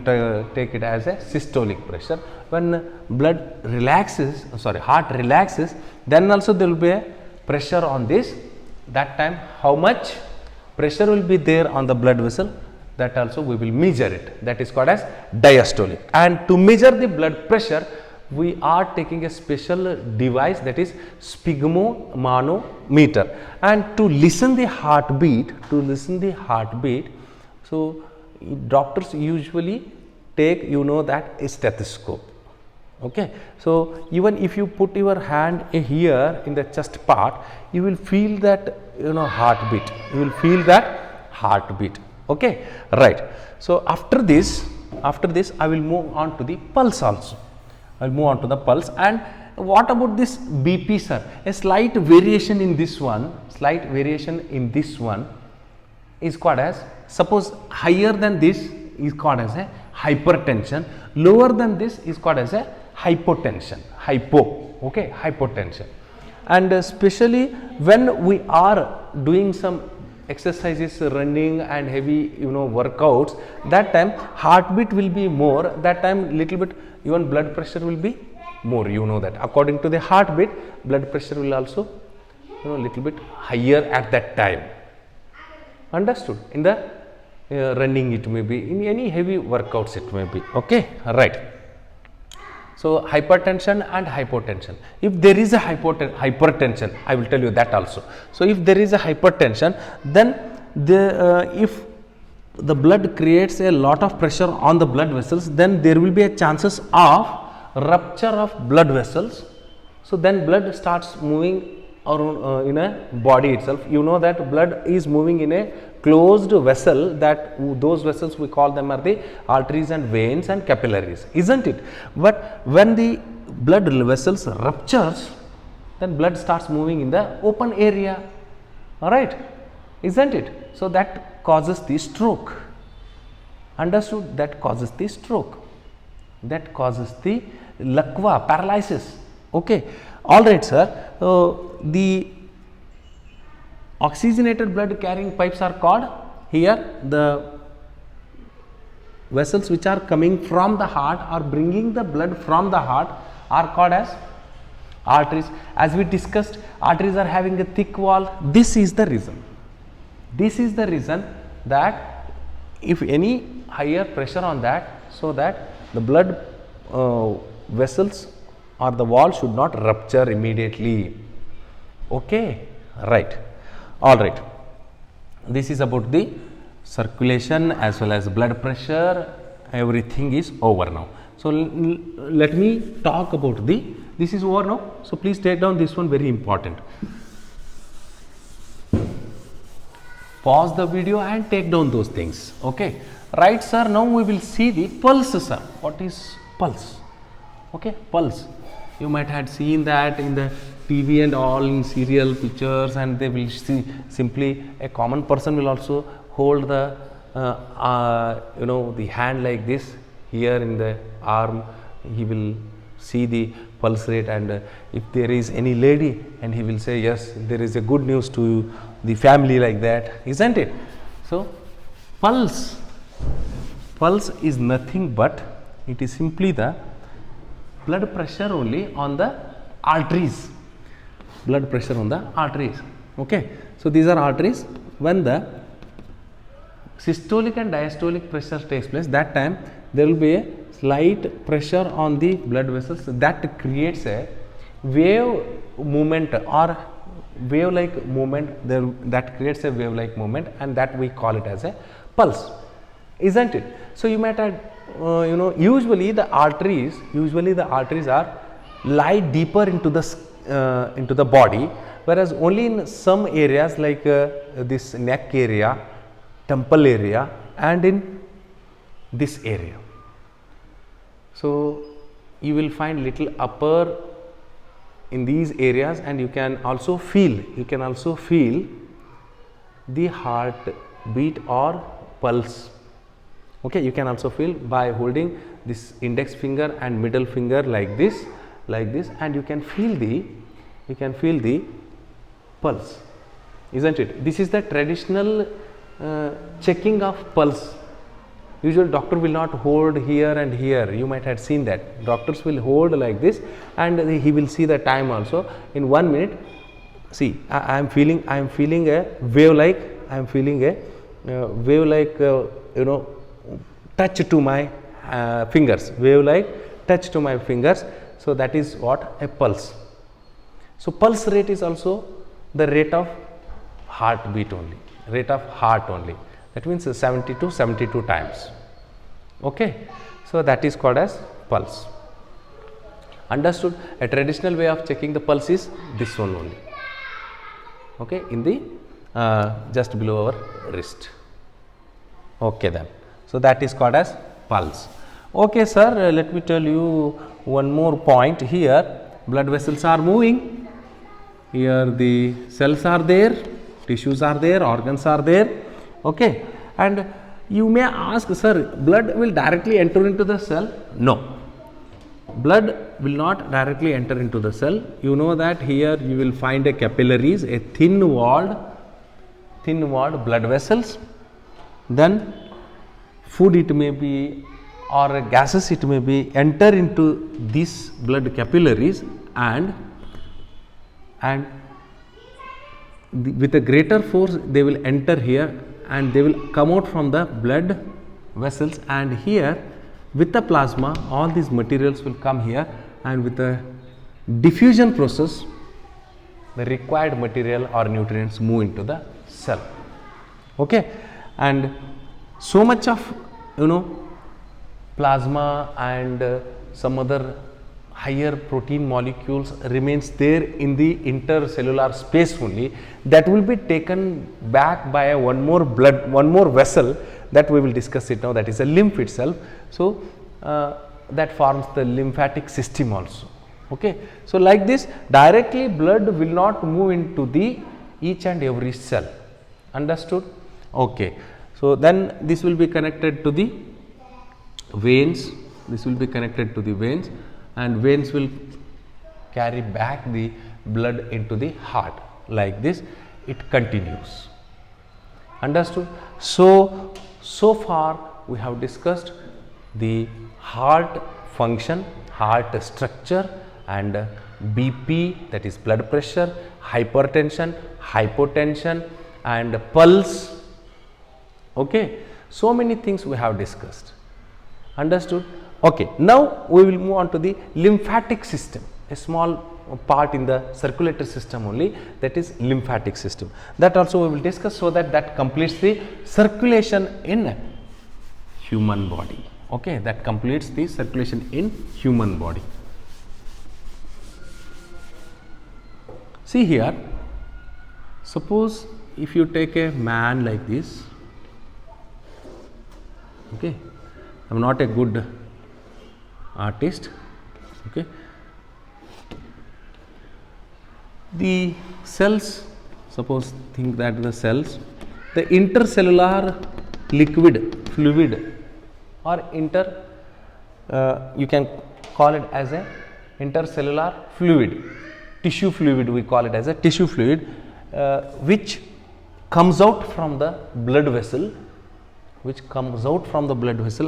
S1: take it as a systolic pressure. When heart relaxes, then also there will be a pressure on this. That time how much pressure will be there on the blood vessel, that also we will measure it. That is called as diastolic. And to measure the blood pressure, we are taking a special device, that is sphygmomanometer. And to listen the heartbeat, so doctors usually take that a stethoscope. Okay, so even if you put your hand here in the chest part, you will feel that heartbeat. Okay, right. So after this I will move on to the pulse also. I will move on to the pulse, and what about this BP, sir? A slight variation in this one, is called as, suppose higher than this is called as a hypertension, lower than this is called as a hypotension, hypotension. And especially when we are doing some exercises, running and heavy workouts, that time heartbeat will be more, that time little bit even blood pressure will be more, that according to the heartbeat blood pressure will also little bit higher at that time. Understood? In the running it may be, in any heavy workouts it may be. Okay, right. So hypertension and hypotension. If there is a hypertension, I will tell you that also. So if there is a hypertension, then if the blood creates a lot of pressure on the blood vessels, then there will be a chances of rupture of blood vessels. So then blood starts moving around in a body itself. You know that blood is moving in a closed vessel, that those vessels we call them are the arteries and veins and capillaries, isn't it? But when the blood vessels ruptures, then blood starts moving in the open area, alright, isn't it? So that causes the stroke. Understood? That causes the stroke, that causes the LACVA, paralysis. Okay, alright, sir. The oxygenated blood carrying pipes are called, here the vessels which are coming from the heart or bringing the blood from the heart are called as arteries. As we discussed, arteries are having a thick wall. This is the reason. This is the reason that if any higher pressure on that, so that the blood vessels or the wall should not rupture immediately. Okay, right. All right. This is about the circulation as well as blood pressure. Everything is over now. So let me talk about this is over now. So please take down this one, very important. Pause the video and take down those things. Okay, right, sir. Now we will see the pulse, sir. What is pulse? Okay, pulse. You might have seen that in the TV and all, in serial pictures, and they will see simply a common person will also hold the the hand like this, here in the arm he will see the pulse rate, and if there is any lady, and he will say yes, there is a good news to the family, like that, isn't it? So pulse is nothing but it is simply the blood pressure only on the arteries, blood pressure on the arteries. Okay, so these are arteries. When the systolic and diastolic pressure takes place, that time there will be a slight pressure on the blood vessels, that creates a wave movement or wave like movement, that creates a wave like movement, and that we call it as a pulse, isn't it? So you might have usually the arteries are lie deeper into the body, whereas only in some areas like this neck area, temple area, and in this area. So you will find little upper in these areas, and you can also feel the heart beat or pulse. Okay, you can also feel by holding this index finger and middle finger like this, and you can feel the pulse, isn't it? This is the traditional checking of pulse. Usually doctor will not hold here and here, you might have seen that. Doctors will hold like this, and he will see the time also. In 1 minute, see, I am feeling a wave like, touch to my fingers, wave like touch to my fingers. So that is what a pulse. So pulse rate is also the rate of heartbeat only, rate of heart only. That means 70 to 72 times. Okay, so that is called as pulse. Understood? A traditional way of checking the pulse is this one only. Okay, in the just below our wrist. Okay then. So that is called as pulse. Okay, sir. Let me tell you one more point here. blood vessels are moving. Here the cells are there, tissues are there, organs are there. Okay, and you may ask, sir, blood will directly enter into the cell? No, blood will not directly enter into the cell. You know that here you will find a capillaries, a thin walled blood vessels. Then food it may be, or gases it may be, enter into these blood capillaries, and with a greater force they will enter here, and they will come out from the blood vessels, and here with the plasma all these materials will come here, and with the diffusion process the required material or nutrients move into the cell. Okay, and so much of plasma and some other higher protein molecules remains there in the intercellular space only, that will be taken back by one more vessel that we will discuss it now, that is a lymph itself. So that forms the lymphatic system also. Okay, so like this directly blood will not move into the each and every cell. Understood? Okay, so then this will be connected to the veins, and veins will carry back the blood into the heart. Like this it continues. Understood? So far we have discussed the heart function, heart structure, and BP, that is blood pressure, hypertension, hypotension, and pulse. Okay, so many things we have discussed. Understood? Okay, now we will move on to the lymphatic system, a small part in the circulatory system only, that is lymphatic system. That also we will discuss, so that completes the circulation in human body. Okay, that completes the circulation in human body. See here, suppose if you take a man like this, okay, I am not a good artist, okay, the cells, suppose think that the cells, the intercellular liquid, fluid, or you can call it as a intercellular fluid, tissue fluid, we call it as a tissue fluid, which comes out from the blood vessel,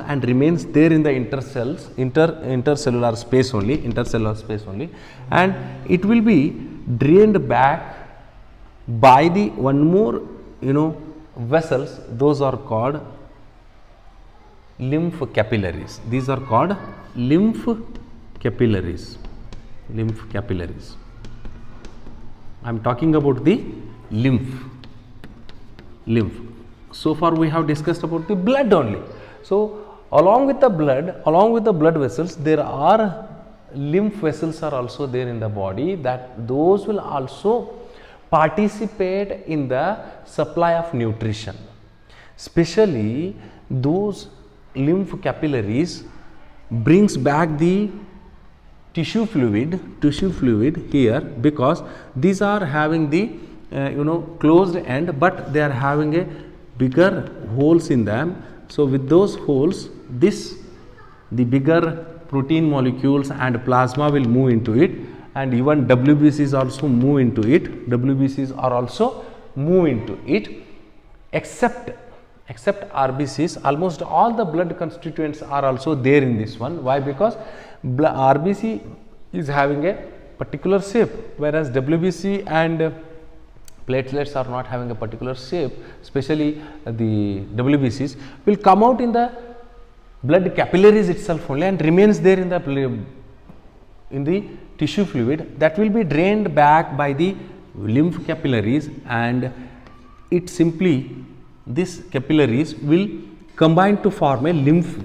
S1: and remains there in the intercellular space only, and it will be drained back by the one more vessels. Those are called lymph capillaries. These are called lymph capillaries. I am talking about the lymph. So far we have discussed about the blood only. So along with the blood vessels, there are lymph vessels are also there in the body, that those will also participate in the supply of nutrition. Especially those lymph capillaries brings back the tissue fluid here, because these are having the closed end, but they are having a bigger holes in them. So with those holes, the bigger protein molecules and plasma will move into it, and even WBCs also move into it, except RBCs. Almost all the blood constituents are also there in this one. Why? Because RBC is having a particular shape, whereas WBC and platelets are not having a particular shape. Especially the WBCs will come out in the blood capillaries itself only, and remains there in the tissue fluid, that will be drained back by the lymph capillaries, and it simply, these capillaries will combine to form a lymph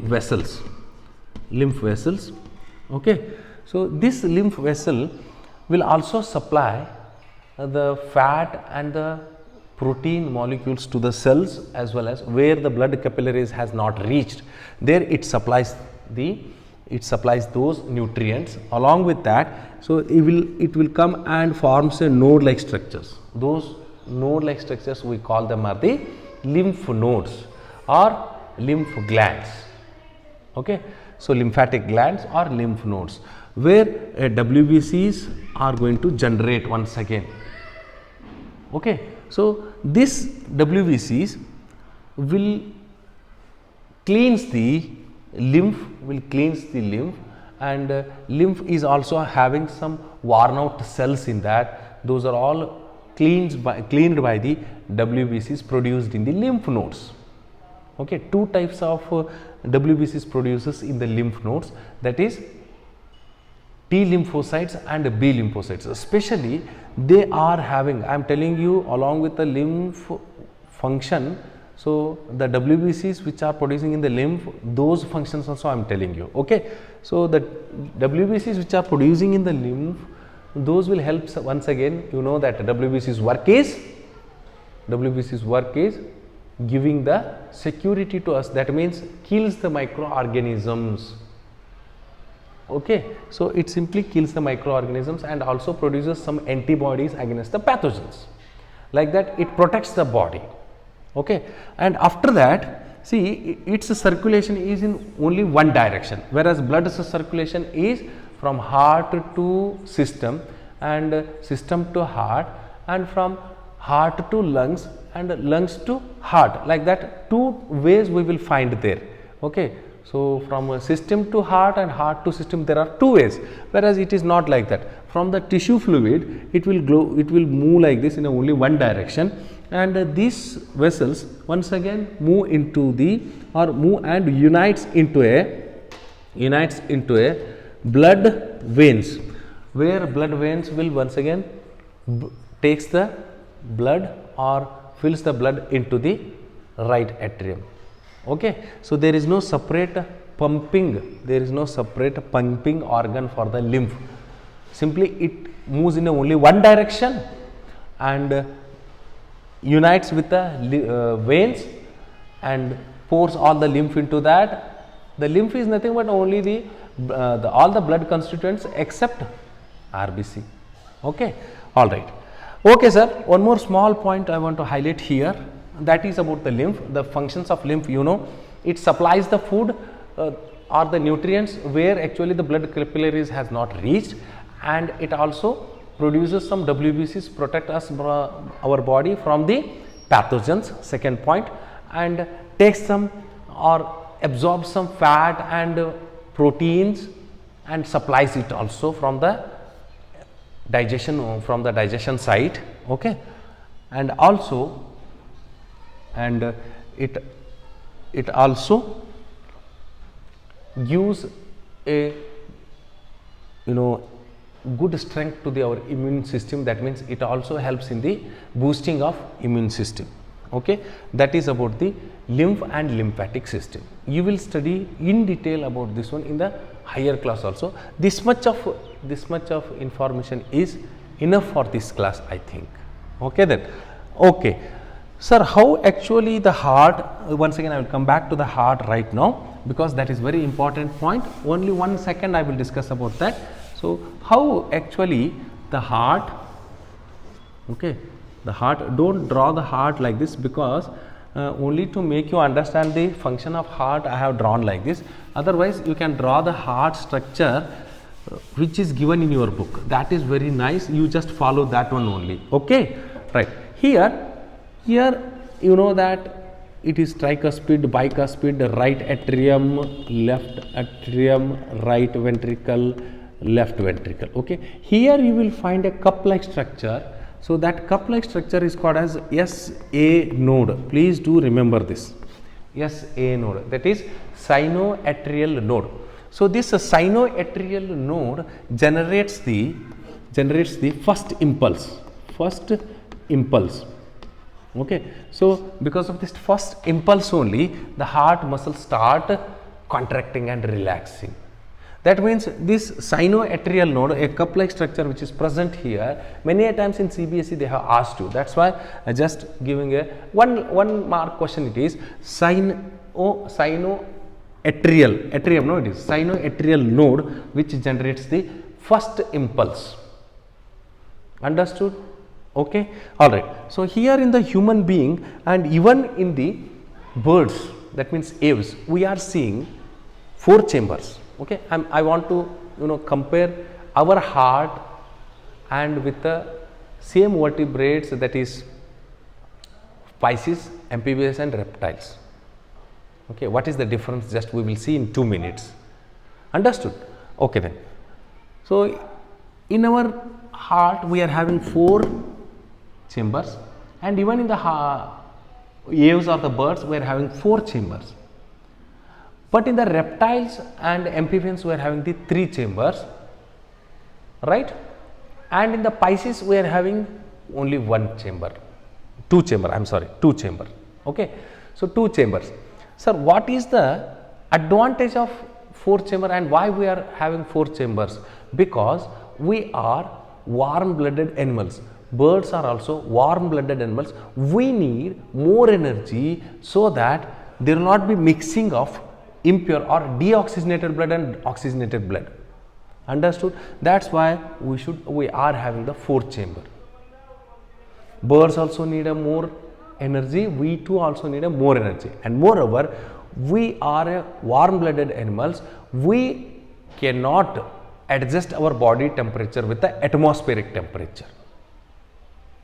S1: vessels. Okay, so this lymph vessel will also supply the fat and the protein molecules to the cells, as well as where the blood capillaries has not reached, there it supplies the it supplies those nutrients. Along with that, so it will come and forms a node like structures. Those node like structures, we call them are the lymph nodes or lymph glands. Okay, so lymphatic glands or lymph nodes, where WBCs are going to generate once again. Okay, so this WBCs will cleanse the lymph, and lymph is also having some worn out cells in that. Those are all cleaned by the WBCs produced in the lymph nodes. Okay, two types of WBCs produces in the lymph nodes, that is T lymphocytes and B lymphocytes. Especially they are having, I am telling you, along with the lymph function, so the WBCs which are producing in the lymph, those functions also I am telling you. Okay, so the WBCs which are producing in the lymph, those will help. Once again, you know that WBCs work is giving the security to us, that means kills the microorganisms. Okay, so it simply kills the microorganisms and also produces some antibodies against the pathogens. Like that, it protects the body. Okay, and after that, see, its circulation is in only one direction, whereas blood circulation is from heart to system, and system to heart, and from heart to lungs, and lungs to heart. Like that, two ways we will find there. Okay, so from a system to heart and heart to system, there are two ways, whereas it is not like that. From the tissue fluid, it will move like this in only one direction, and these vessels once again move and unites into a blood veins, where blood veins will once again takes the blood or fills the blood into the right atrium. Okay, so there is no separate pumping organ for the lymph. Simply it moves in only one direction and unites with the veins and pours all the lymph into that. The lymph is nothing but only all the blood constituents except RBC. Okay, all right. Okay, sir. One more small point I want to highlight here, that is about the lymph. The functions of lymph, you know, it supplies the food or the nutrients where actually the blood capillaries has not reached, and it also produces some WBCs, protect us, our body from the pathogens, second point, and takes some or absorbs some fat and proteins and supplies it also from the digestion site. Okay, and also it also gives a good strength to our immune system. That means it also helps in the boosting of immune system. Okay, that is about the lymph and lymphatic system. You will study in detail about this one in the higher class also. This much of information is enough for this class, I think. Okay then. Okay, sir, how actually the heart, once again I will come back to the heart right now, because that is very important point. Only 1 second I will discuss about that. So how actually the heart, okay, the heart, don't draw the heart like this, because only to make you understand the function of heart I have drawn like this. Otherwise you can draw the heart structure which is given in your book. That is very nice, you just follow that one only. Okay, right. Here you know that it is tricuspid, bicuspid, right atrium, left atrium, right ventricle, left ventricle. Okay, here you will find a cup like structure. So that cup like structure is called as SA node. Please do remember this, SA node, that is sinoatrial node. So this sinoatrial node generates the first impulse. Okay, so because of this first impulse only, the heart muscles start contracting and relaxing. That means this sinoatrial node, a cup like structure which is present here, many a times in CBSE they have asked you. That's why I just giving a one mark question. It is sinoatrial atrium, no, it is sinoatrial node which generates the first impulse. Understood? Okay, all right. So here in the human being and even in the birds, that means aves, we are seeing 4 chambers. Okay, I want to compare our heart and with the same vertebrates, that is Pisces, amphibians and reptiles. Okay, what is the difference? Just we will see in 2 minutes. Understood? Okay then. So in our heart we are having 4 chambers, and even in the aves or the birds we are having 4 chambers. But in the reptiles and amphibians we are having the 3 chambers, right? And in the Pisces we are having only 1 chamber. 2 chamber, I am sorry, 2 chamber. Okay, so 2 chambers. Sir, what is the advantage of 4 chamber and why we are having 4 chambers? Because we are warm blooded animals. Birds are also warm blooded animals. We need more energy so that there will not be mixing of impure or deoxygenated blood and oxygenated blood. Understood? That's why we are having the 4th chamber. Birds also need a more energy, we too also need a more energy, and moreover we are warm blooded animals. We cannot adjust our body temperature with the atmospheric temperature,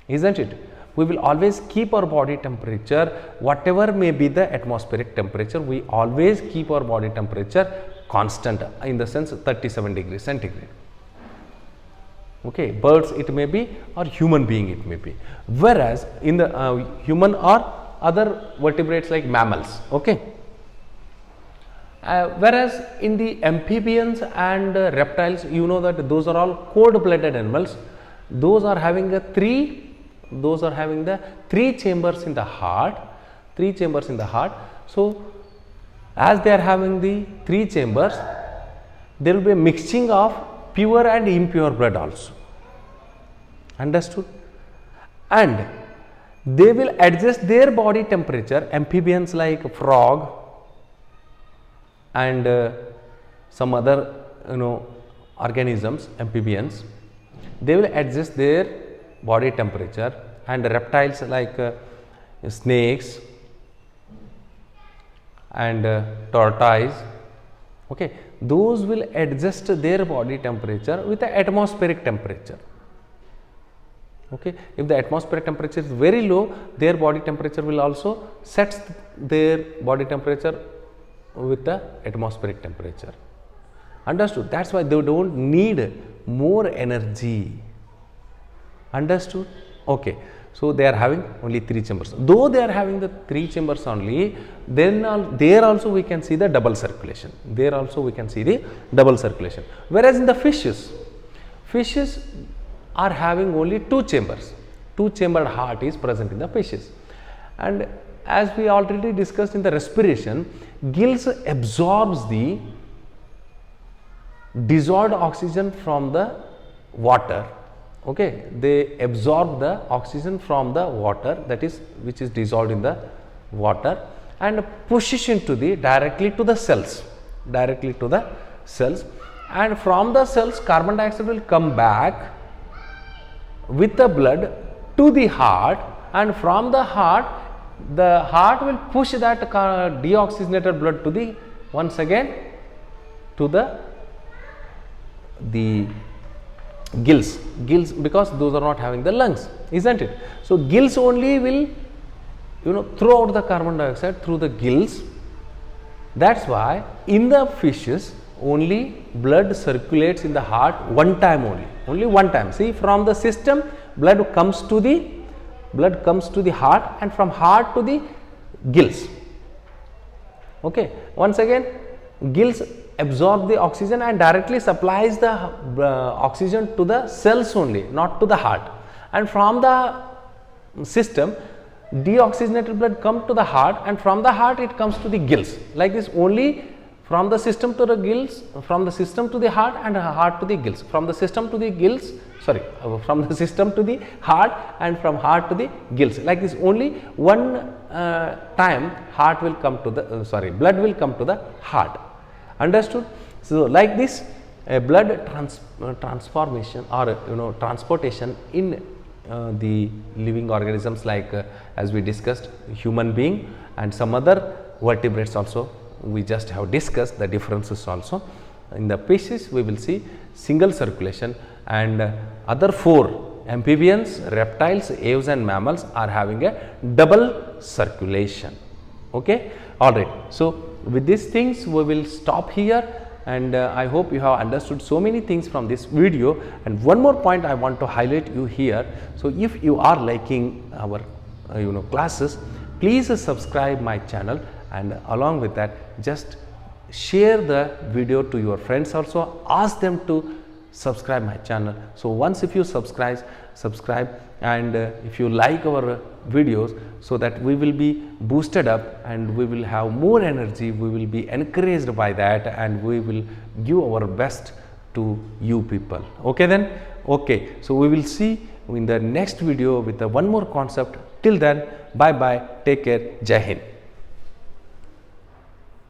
S1: isn't it? We will always keep our body temperature, whatever may be the atmospheric temperature, we always keep our body temperature constant, in the sense 37 degrees centigrade. Okay, birds it may be, or human being it may be, whereas in the human or other vertebrates like mammals. Okay, whereas in the amphibians and reptiles, you know that those are all cold blooded animals. Those are having the 3 chambers in the heart, 3 chambers in the heart. So as they are having the 3 chambers, there will be a mixing of pure and impure blood also. Understood? And they will adjust their body temperature. Amphibians like frog and some other organisms, amphibians, they will adjust their body temperature, and reptiles like snakes and tortoise, okay, those will adjust their body temperature with the atmospheric temperature. Okay, if the atmospheric temperature is very low, their body temperature will also set their body temperature with the atmospheric temperature. Understood? That's why they don't need more energy. Understood? Okay, so they are having only 3 chambers. Though they are having the 3 chambers only, then there also we can see the double circulation. There also we can see the double circulation. Whereas in the fishes are having only 2 chambers. 2 chambered heart is present in the fishes. And as we already discussed in the respiration, gills absorbs the dissolved oxygen from the water. Okay, they absorb the oxygen from the water, that is which is dissolved in the water, and push it directly to the cells, and from the cells carbon dioxide will come back with the blood to the heart, and from the heart will push that deoxygenated blood to the once again to the gills, because those are not having the lungs, isn't it? So gills only will throw out the carbon dioxide through the gills. That's why in the fishes only blood circulates in the heart one time only one time. See, from the system blood comes to the heart, and from heart to the gills. Okay, once again gills absorb the oxygen and directly supplies the oxygen to the cells only, not to the heart, and from the system deoxygenated blood come to the heart, and from the heart it comes to the gills. Like this, only from the system to the gills, from the system to the heart, and heart to the gills, from the system to the gills, sorry, from the system to the heart, and from heart to the gills. Like this, only one time heart will come to the blood will come to the heart. Understood? So like this, a blood transformation or transportation in the living organisms, like as we discussed, human being and some other vertebrates also. We just have discussed the differences also. In the species we will see single circulation, and other 4 amphibians, reptiles, aves and mammals are having a double circulation. Okay, all right. So with these things we will stop here, and I hope you have understood so many things from this video. And one more point I want to highlight you here. So if you are liking our classes, please subscribe my channel, and along with that just share the video to your friends also. Ask them to subscribe my channel. So once if you subscribe, and if you like our videos, so that we will be boosted up and we will have more energy, we will be encouraged by that, and we will give our best to you people. Okay then, okay, so we will see in the next video with one more concept. Till then, bye bye, take care, Jai Hind.